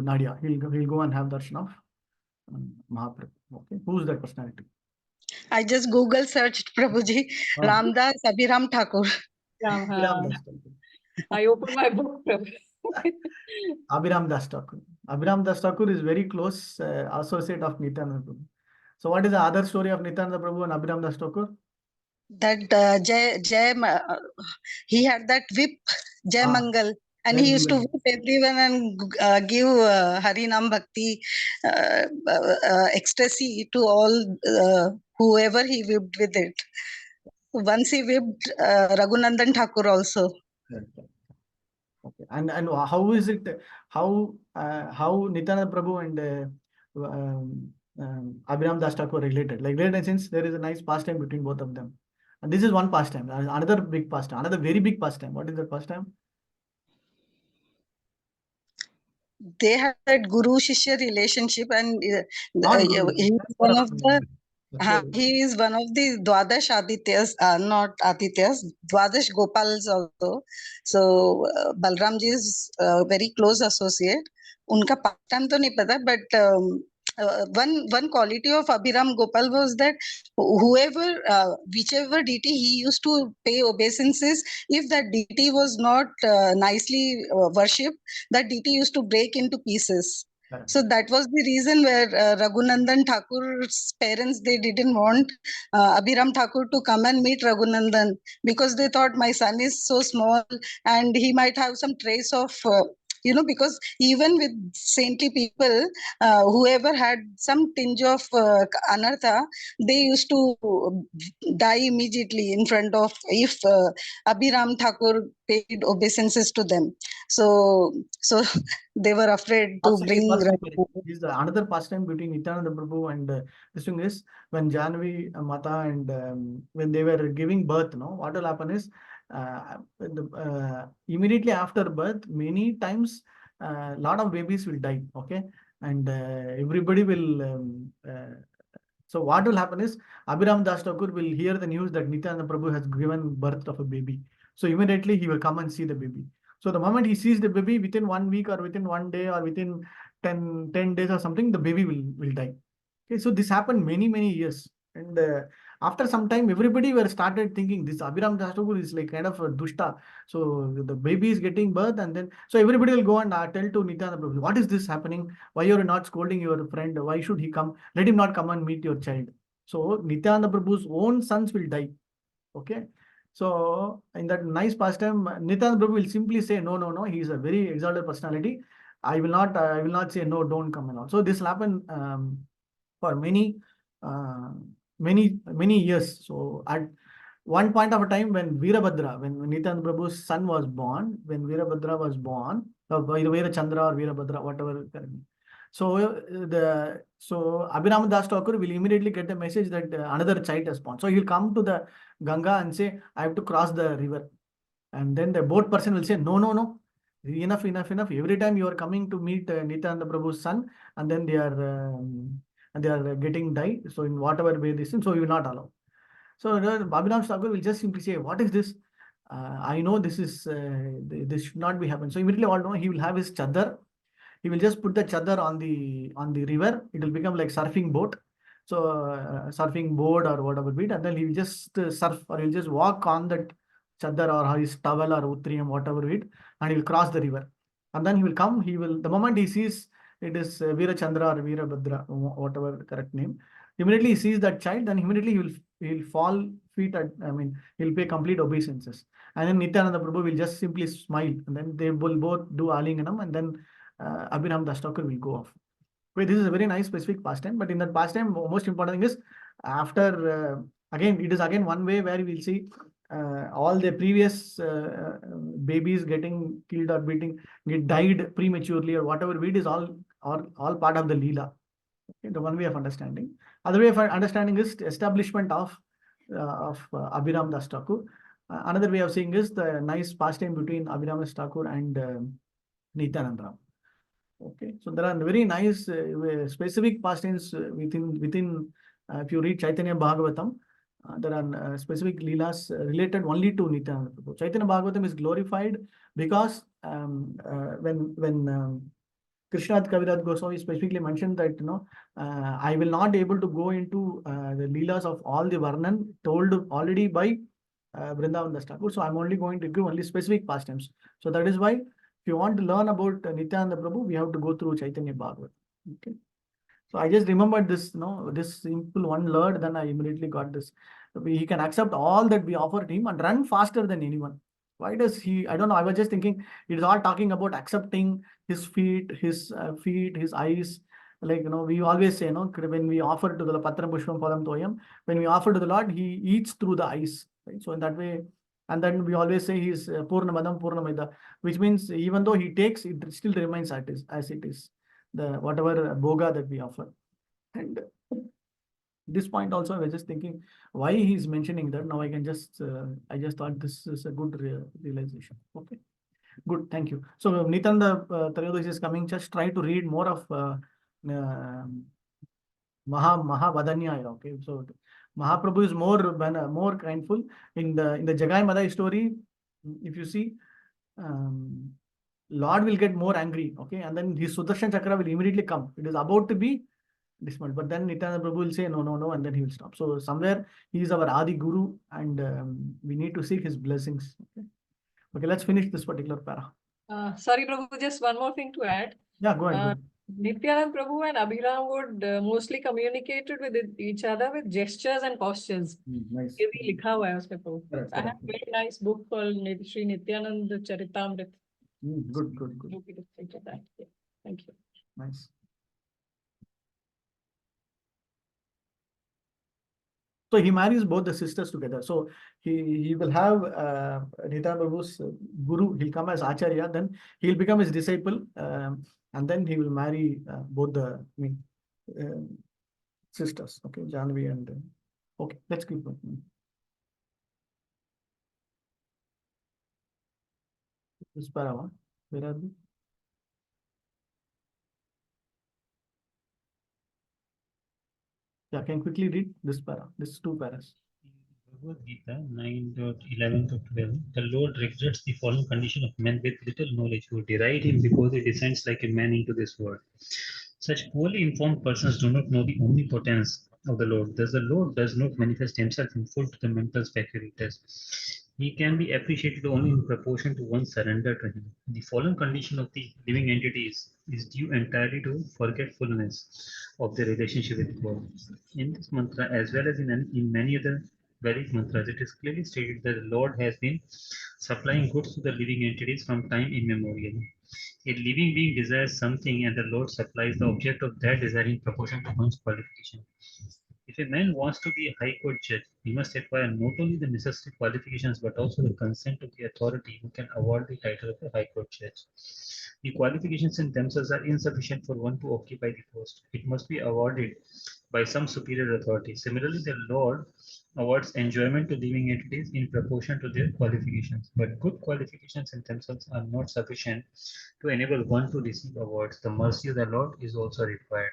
Nadia. He'll go and have darshan of Mahaprabhu. Okay, who's that personality? I just Google searched Prabhuji, Ramdas Abhiram Thakur. I opened my book. Abhiram Das Thakur. Abhiram Das Thakur is very close associate of Nityananda Prabhu. So what is the other story of Nityananda Prabhu and Abhiram Das Thakur? That he had that whip, Jai Mangal, and he used to whip everyone and give Harinam Bhakti ecstasy to all whoever he whipped with it. Once he whipped Raghunandan Thakur also. Okay. And how is it? How Nityananda Prabhu and Abhiram Das Thakur related? Like related since there is a nice pastime between both of them. And this is one pastime. Another big pastime. Another very big pastime. What is that pastime? They had that guru shishya relationship, and he is one of the Dwadash Adityas, not Adityas, Dwadash Gopals also. So Balramji is a very close associate. Unka pastime to nahi pata, but one quality of Abhiram Gopal was that whichever deity he used to pay obeisances, if that deity was not nicely worshipped, that deity used to break into pieces. So that was the reason where Raghunandan Thakur's parents, they didn't want Abhiram Thakur to come and meet Raghunandan, because they thought, my son is so small and he might have some trace of because even with saintly people, whoever had some tinge of anartha, they used to die immediately in front of, if Abhiram Thakur paid obeisances to them. So they were afraid to bring. Is another pastime between Nityananda Prabhu and this thing is when Janvi Mata and when they were giving birth, what will happen is immediately after birth, many times lot of babies will die. Okay, and everybody will. So what will happen is Abhiram Das Thakur will hear the news that Nityananda Prabhu has given birth of a baby. So immediately he will come and see the baby. So the moment he sees the baby, within 1 week or within 1 day or within 10 days or something, the baby will die. Okay, so this happened many years. And after some time, everybody were started thinking this Abhiram Das Thakur is like kind of a dushta. So the baby is getting birth, and then so everybody will go and tell to Nityananda Prabhu, what is this happening? Why you are not scolding your friend? Why should he come? Let him not come and meet your child. So Nityananda Prabhu's own sons will die. Okay. So in that nice pastime, Nityananda Prabhu will simply say, no, he is a very exalted personality. I will not say no, don't come and all. So this will happen for many years. So at one point of a time when Veerabhadra, when Nityananda Prabhu's son was born, when Veerabhadra was born, Veera Chandra or Veerabhadra, whatever. So Abhiram Das Thakur will immediately get the message that another child has born. So he'll come to the Ganga and say, I have to cross the river. And then the boat person will say, no. Enough. Every time you are coming to meet Nityananda Prabhu's son, and then they are getting died. So in whatever way this is, so you will not allow. So Abhiram Thakur will just simply say, what is this? I know this should not be happening. So immediately all know he will have his chadar. He will just put the chadar on the river. It will become like surfing boat. So surfing board or whatever bit, and then he will just surf, or he'll just walk on that chadar or his towel or utriyam, whatever it, and he will cross the river. And then he will come. The moment he sees it is Veera Chandra or Veerabhadra, whatever the correct name, immediately he sees that child, then immediately he will fall feet at, he'll pay complete obeisances. And then Nityananda Prabhu will just simply smile, and then they will both do alinganam, and then Abhiram Das Thakur will go off. Wait, this is a very nice specific pastime, but in that pastime, most important thing is after, again, it is again one way where we'll see all the previous babies getting killed or get died prematurely or whatever it is, all part of the Leela. Okay, the one way of understanding. Other way of understanding is establishment of Abhiram Das Thakur. Another way of seeing is the nice pastime between Abhiram Das Thakur and Nityananda. Okay, so there are very nice specific pastimes within if you read Chaitanya Bhagavatam, there are specific leelas related only to Nityananda Prabhu. Chaitanya Bhagavatam is glorified because when Krishna Kaviraj Goswami specifically mentioned that I will not be able to go into the leelas of all the Varnan told already by Vrindavan Das Thakur. So I'm only going to give only specific pastimes. So that is why if you want to learn about Nityananda Prabhu, we have to go through Chaitanya Bhagavatam. Okay. So I just remembered this, this simple one word, then I immediately got this. He can accept all that we offered him and run faster than anyone. Why does he? I don't know. I was just thinking it is all talking about accepting his feet, his eyes. Like, we always say, when we offer to the Patra Pushpam Palam Toyam, when we offer to the Lord, he eats through the eyes. Right? So in that way, and then we always say he's Purnamadam Purnamida, which means even though he takes, it still remains as it is. The whatever boga that we offer. And this point also, I was just thinking why he's mentioning that. Now I can just, I just thought this is a good realization. Okay, good, thank you. So Nityananda Trayodashi is coming. Just try to read more of Mahavadanya. Okay, so Mahaprabhu is more kindful in the Jagai Madai story. If you see, Lord will get more angry. Okay, and then his Sudarshan Chakra will immediately come. It is about to be dismantled, but then Nityananda Prabhu will say no, and then he will stop. So somewhere he is our Adi Guru, and we need to seek his blessings. Okay, let's finish this particular para. Sorry, Prabhu, just one more thing to add. Yeah, go ahead. Nityananda Prabhu and Abhiram would mostly communicated with each other with gestures and postures. Nice. ये भी लिखा हुआ है उसके ऊपर. I have a very nice book called Sri Nityananda Charitamrita. Good, good, good. Happy to think of that. Yeah. Thank you. Nice. So he marries both the sisters together. So he will have Nityananda Prabhu's guru. He'll come as Acharya, then he'll become his disciple, and then he will marry both the sisters. Okay, Janvi and okay. Let's keep going. This para, where are we? Yeah, can quickly read this para. This two paras. Bhagavad Gita 9.11-12, the Lord regrets the fallen condition of men with little knowledge who deride him because he descends like a man into this world. Such poorly informed persons do not know the omnipotence of the Lord. Thus, the Lord does not manifest himself in full to the mental faculties. He can be appreciated only in proportion to one's surrender to him. The fallen condition of the living entities is due entirely to forgetfulness of their relationship with God. In this mantra, as well as in many other Vedic mantras, it is clearly stated that the Lord has been supplying goods to the living entities from time immemorial. A living being desires something, and the Lord supplies the object of that desire in proportion to one's qualification. If a man wants to be a high court judge, he must acquire not only the necessary qualifications but also the consent of the authority who can award the title of a high court judge. The qualifications in themselves are insufficient for one to occupy the post. It must be awarded by some superior authority. Similarly, the Lord awards enjoyment to living entities in proportion to their qualifications. But good qualifications in themselves are not sufficient to enable one to receive awards. The mercy of the Lord is also required.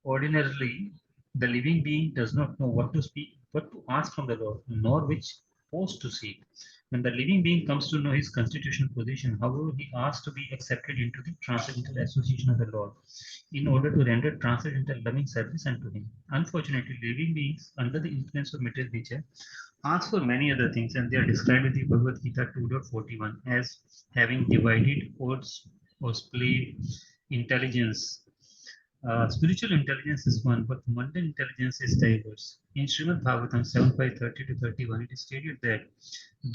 Ordinarily, the living being does not know what to speak, what to ask from the Lord, nor which post to seek. When the living being comes to know his constitutional position, however, he asks to be accepted into the transcendental association of the Lord in order to render transcendental loving service unto him. Unfortunately, living beings under the influence of material nature ask for many other things, and they are described in the Bhagavad Gita 2.41 as having divided or split intelligence. Spiritual intelligence is one, but mundane intelligence is diverse. In Srimad Bhagavatam 7.5:30-31, it is stated that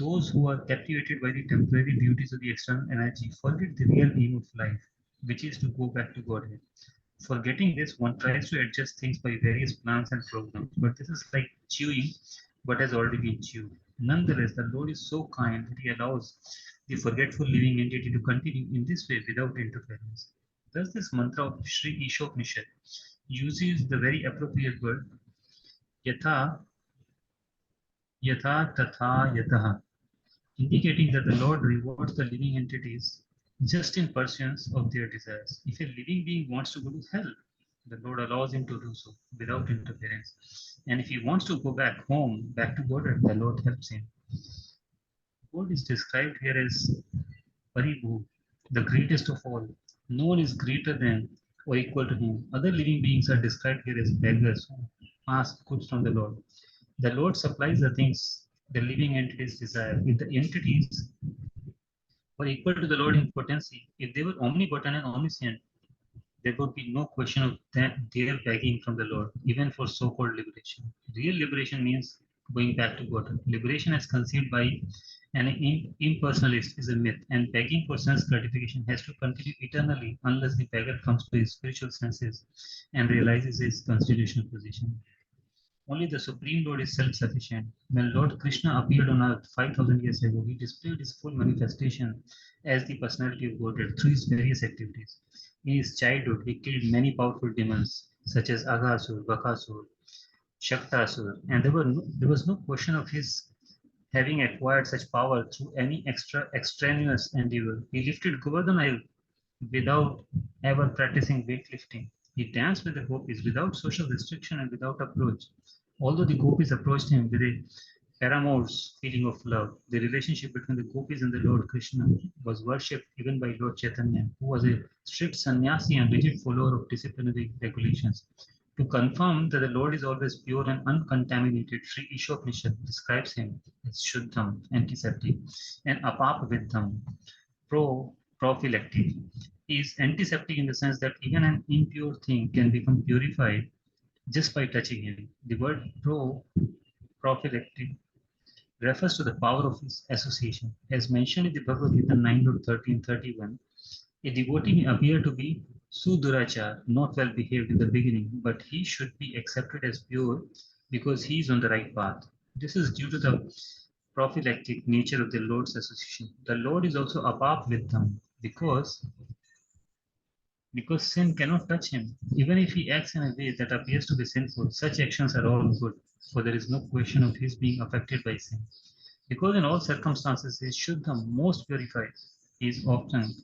those who are captivated by the temporary beauties of the external energy forget the real aim of life, which is to go back to Godhead. Forgetting this, one tries to adjust things by various plans and programs, but this is like chewing what has already been chewed. Nonetheless, the Lord is so kind that He allows the forgetful living entity to continue in this way without interference. Thus, this mantra of Sri Ishopanishad uses the very appropriate word yatha, yatha, tatha, yataha, indicating that the Lord rewards the living entities just in pursuance of their desires. If a living being wants to go to hell, the Lord allows him to do so without interference. And if he wants to go back home, back to God, the Lord helps him. God is described here as Paribhu, the greatest of all. No one is greater than or equal to him. Other living beings are described here as beggars who ask goods from the Lord. The Lord supplies the things the living entities desire. If the entities were equal to the Lord in potency, if they were omnipotent and omniscient, there would be no question of their begging from the Lord, even for so-called liberation. Real liberation means going back to God. Liberation as conceived by an impersonalist is a myth, and begging for sense gratification has to continue eternally unless the beggar comes to his spiritual senses and realizes his constitutional position. Only the Supreme Lord is self-sufficient. When Lord Krishna appeared on earth 5,000 years ago, he displayed his full manifestation as the personality of Godhead through his various activities. In his childhood, he killed many powerful demons such as Aghasur, Bakasur, Shaktasur, and there was no question of his having acquired such power through any extraneous endeavor. He lifted Govardhana without ever practicing weightlifting. He danced with the gopis without social restriction and without approach. Although the gopis approached him with a paramour's feeling of love, the relationship between the gopis and the Lord Krishna was worshipped even by Lord Chaitanya, who was a strict sannyasi and rigid follower of disciplinary regulations. To confirm that the Lord is always pure and uncontaminated, Sri Ishopanishad describes him as Shuddham, antiseptic, and Apapavidham, prophylactic. He is antiseptic in the sense that even an impure thing can become purified just by touching him. The word prophylactic refers to the power of his association. As mentioned in the Bhagavad Gita 9.13.31, a devotee may appear to be Sudurachar, not well behaved in the beginning, but he should be accepted as pure because he is on the right path. This is due to the prophylactic nature of the Lord's association. The Lord is also apart with them because sin cannot touch him. Even if he acts in a way that appears to be sinful, such actions are all good, for there is no question of his being affected by sin. Because in all circumstances he is Shuddha, most purified. He is often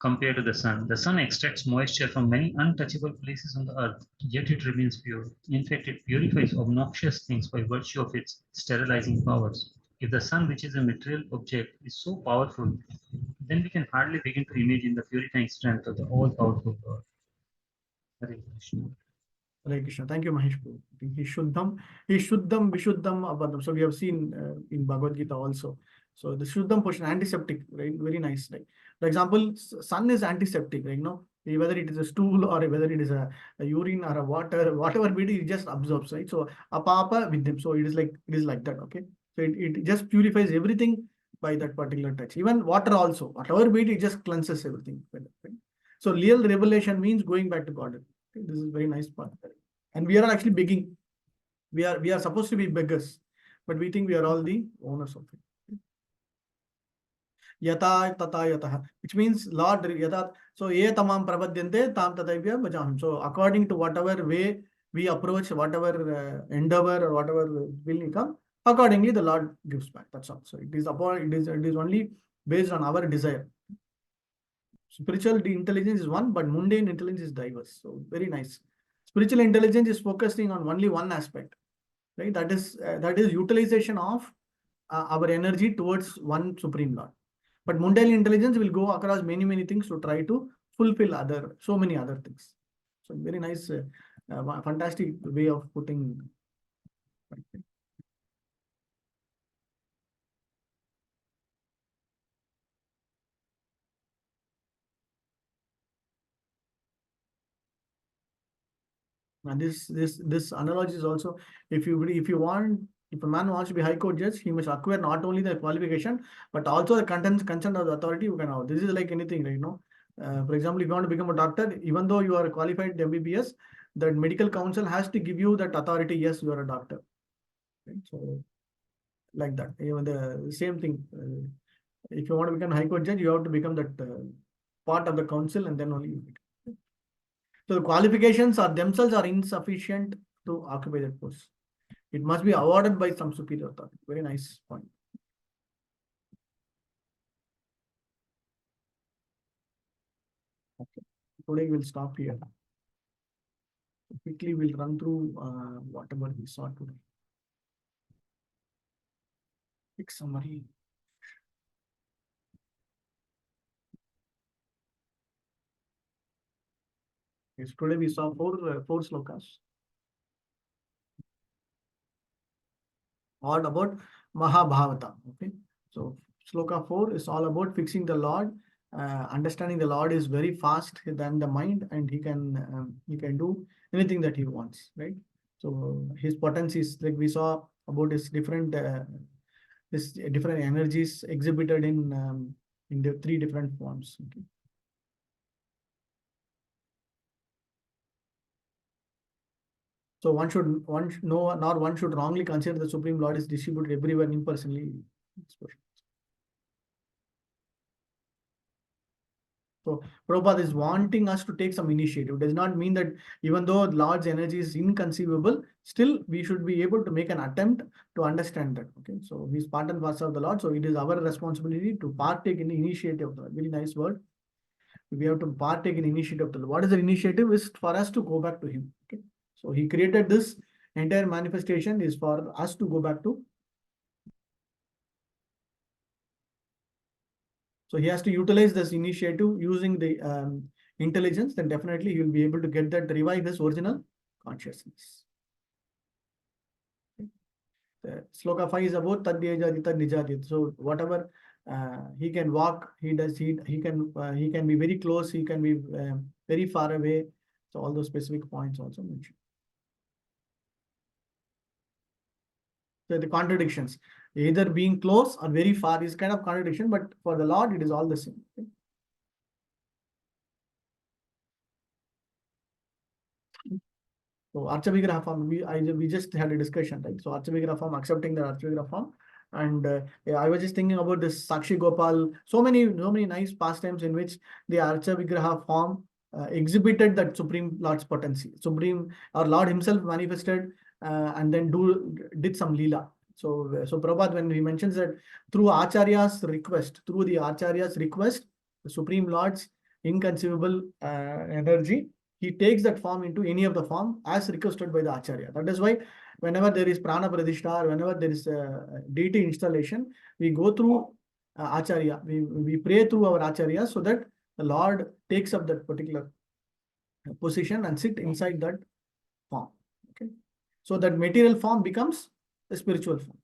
compared to the sun. The sun extracts moisture from many untouchable places on the earth, yet it remains pure. In fact, it purifies obnoxious things by virtue of its sterilizing powers. If the sun, which is a material object, is so powerful, then we can hardly begin to imagine the purifying strength of the all-powerful God. Hare Krishna. Hare Krishna. Thank you, Mahesh. I think Shuddham, Vishuddham, Abadam. So we have seen in Bhagavad Gita also. So the Shuddham portion, antiseptic, right? Very nice. Right? For example, sun is antiseptic, right? Whether it is a stool or whether it is a urine or a water, whatever it is, it just absorbs, right? So apapa with them. So it is like that, okay? So it just purifies everything by that particular touch. Even water also, whatever be it just cleanses everything. Right? So real revelation means going back to God. Okay? This is very nice part. And we are actually begging. We are supposed to be beggars, but we think we are all the owners of it. Yata tata yataha, which means Lord yata. So ye tamam prabhadyante tam tatavya bhajam. So according to whatever way we approach, whatever endeavor or whatever will come, accordingly the Lord gives back. That's all. So it is only based on our desire. Spiritual intelligence is one, but mundane intelligence is diverse. So very nice. Spiritual intelligence is focusing on only one aspect, right? That is utilization of our energy towards one supreme Lord. But mundane intelligence will go across many things to try to fulfill so many other things. So very nice, fantastic way of putting. And this analogy is also, if a man wants to be high court judge, he must acquire not only the qualification but also the consent of the authority. You can have. This is like anything, right? For example, if you want to become a doctor, even though you are a qualified MBBS, the medical council has to give you that authority. Yes, you are a doctor. Right? So like that, even the same thing. If you want to become a high court judge, you have to become that part of the council, and then only you become. So the qualifications themselves are insufficient to occupy that post. It must be awarded by some superior authority. Very nice point. Okay. Today we'll stop here. Quickly we'll run through whatever we saw today. Quick summary. Yes, today we saw four slokas. All about Mahabhavata. Okay. So sloka 4 is all about fixing the Lord. Understanding the Lord is very fast than the mind, and he can do anything that he wants, right? So his potencies, like we saw about his different energies exhibited in the 3 different forms. Okay. So one should wrongly consider the Supreme Lord is distributed everywhere impersonally. So Prabhupada is wanting us to take some initiative. Does not mean that even though Lord's energy is inconceivable, still we should be able to make an attempt to understand that. Okay, so he's part and parcel of the Lord. So it is our responsibility to partake in the initiative of the Lord. Very nice word. We have to partake in initiative of the Lord. What is the initiative? Is for us to go back to him. Okay, so he created this entire manifestation is for us to go back to. So he has to utilize this initiative using the intelligence, then definitely he will be able to get that, revive his original consciousness. Okay. Sloka 5 is about Tadhyajadi Nijadit. So whatever he can walk, he does. He can be very close. He can be very far away. So all those specific points also mentioned. So the contradictions. either being close or very far is kind of contradiction, but for the Lord, it is all the same. Okay? So Archa Vigraha form, we just had a discussion, right? So Archa Vigraha form, accepting the Archa Vigraha form. And yeah, I was just thinking about this Sakshi Gopal, so many nice pastimes in which the Archa Vigraha form exhibited that Supreme Lord's potency. Supreme, our Lord himself manifested and then did some Leela. So Prabhupada, when he mentions that through Acharya's request, the Supreme Lord's inconceivable energy, he takes that form into any of the form as requested by the Acharya. That is why whenever there is Prana Pradishta or whenever there is a deity installation, we go through Acharya. We pray through our Acharya so that the Lord takes up that particular position and sit inside that form. Okay, so that material form becomes a spiritual form.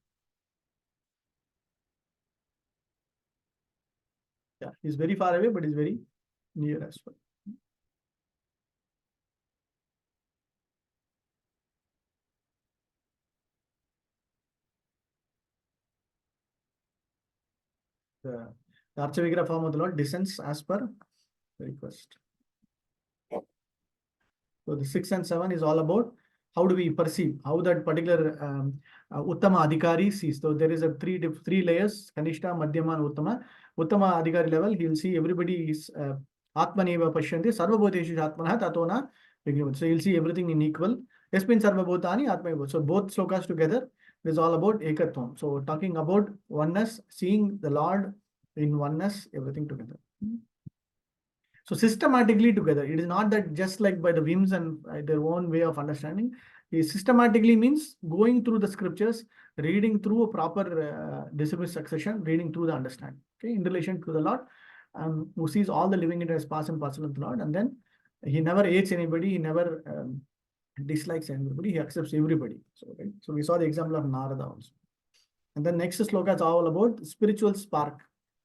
Yeah, he's very far away, but he's very near as well. The Archa Vigraha form of the Lord descends as per request. So the 6 and 7 is all about how do we perceive, how that particular Uttama Adhikari sees. So there is a three layers, Kanishta, Madhyama, and Uttama. Uttama Adhikari level, he will see everybody is Atmaneva Pashyanti, Sarvabhuteshu Atmana Tatona. So you'll see everything in equal. Yasmin Sarvabhutani Atma. So both slokas together, it is all about Ekatvam. So talking about oneness, seeing the Lord in oneness, everything together. So systematically together, it is not that just like by the whims and their own way of understanding. It systematically means going through the scriptures, reading through a proper disciplic succession, reading through the understanding, okay, in relation to the Lord, who sees all the living as part and parcel of the Lord, and then he never hates anybody, he never dislikes anybody, he accepts everybody. So, okay, so we saw the example of Narada also. And then next sloka is all about spiritual spark.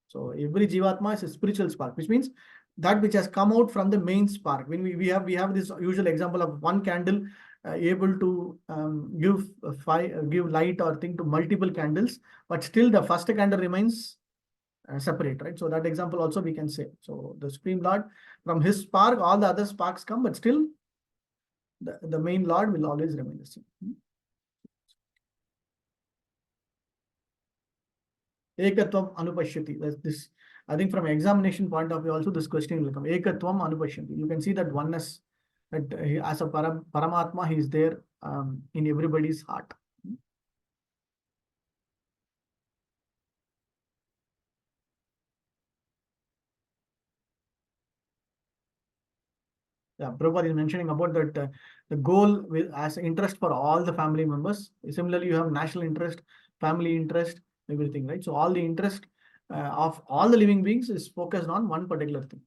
So every Jivatma is a spiritual spark, which means that which has come out from the main spark. When we have this usual example of one candle able to give light or thing to multiple candles, but still the first candle remains separate, right? So that example also we can say. So the Supreme Lord, from his spark, all the other sparks come, but still the main Lord will always remain the same. Ekatvam Anupashyati. This, I think from examination point of view also this question will come. Ekatvam Anupashyati. You can see that oneness, that as a Paramatma, he is there in everybody's heart. Yeah, Prabhupada is mentioning about that the goal as interest for all the family members. Similarly, you have national interest, family interest, everything, right? So all the interest of all the living beings is focused on one particular thing.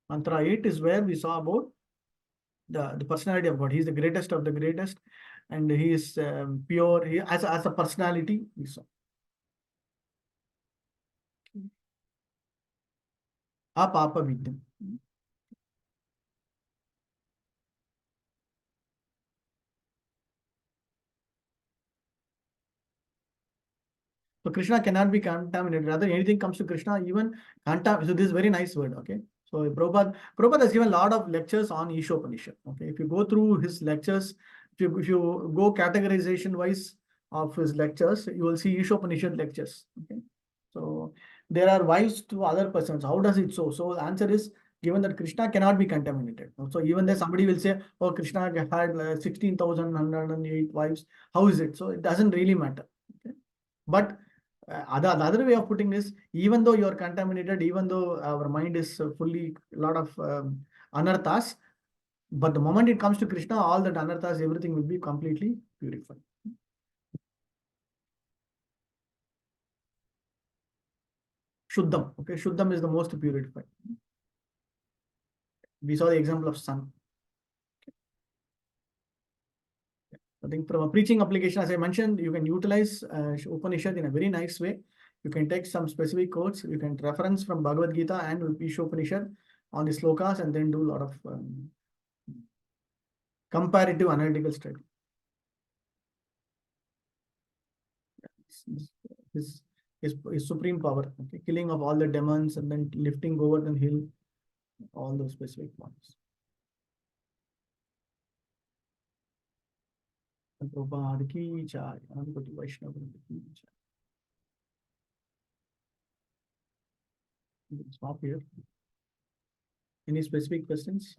Mantra 8 is where we saw about the personality of God. He is the greatest of the greatest, and he is pure. He as a personality we saw. Apapa Vidyam. So Krishna cannot be contaminated. Rather, anything comes to Krishna, even contaminated. So this is very nice word. Okay. So Prabhupada has given a lot of lectures on Ishopanishad. Okay. If you go through his lectures, if you go categorization wise of his lectures, you will see Ishopanishad lectures. Okay. So there are wives to other persons. How does it so? So the answer is given that Krishna cannot be contaminated. So even there somebody will say, oh, Krishna had 16,108 wives. How is it? So it doesn't really matter. Okay. But the other way of putting this, even though you are contaminated, even though our mind is fully a lot of anarthas, but the moment it comes to Krishna, all that anarthas, everything will be completely purified. Shuddham. Okay, Shuddham is the most purified. We saw the example of sun. I think from a preaching application, as I mentioned, you can utilize Upanishad in a very nice way. You can take some specific quotes. You can reference from Bhagavad Gita and Upanishad on the slokas and then do a lot of comparative analytical study. his supreme power. Okay, killing of all the demons and then lifting Govardhan hill, all those specific points. Prabhupada ki jai, Anukoti Vaishnava ki jai. We'll stop here. Any specific questions?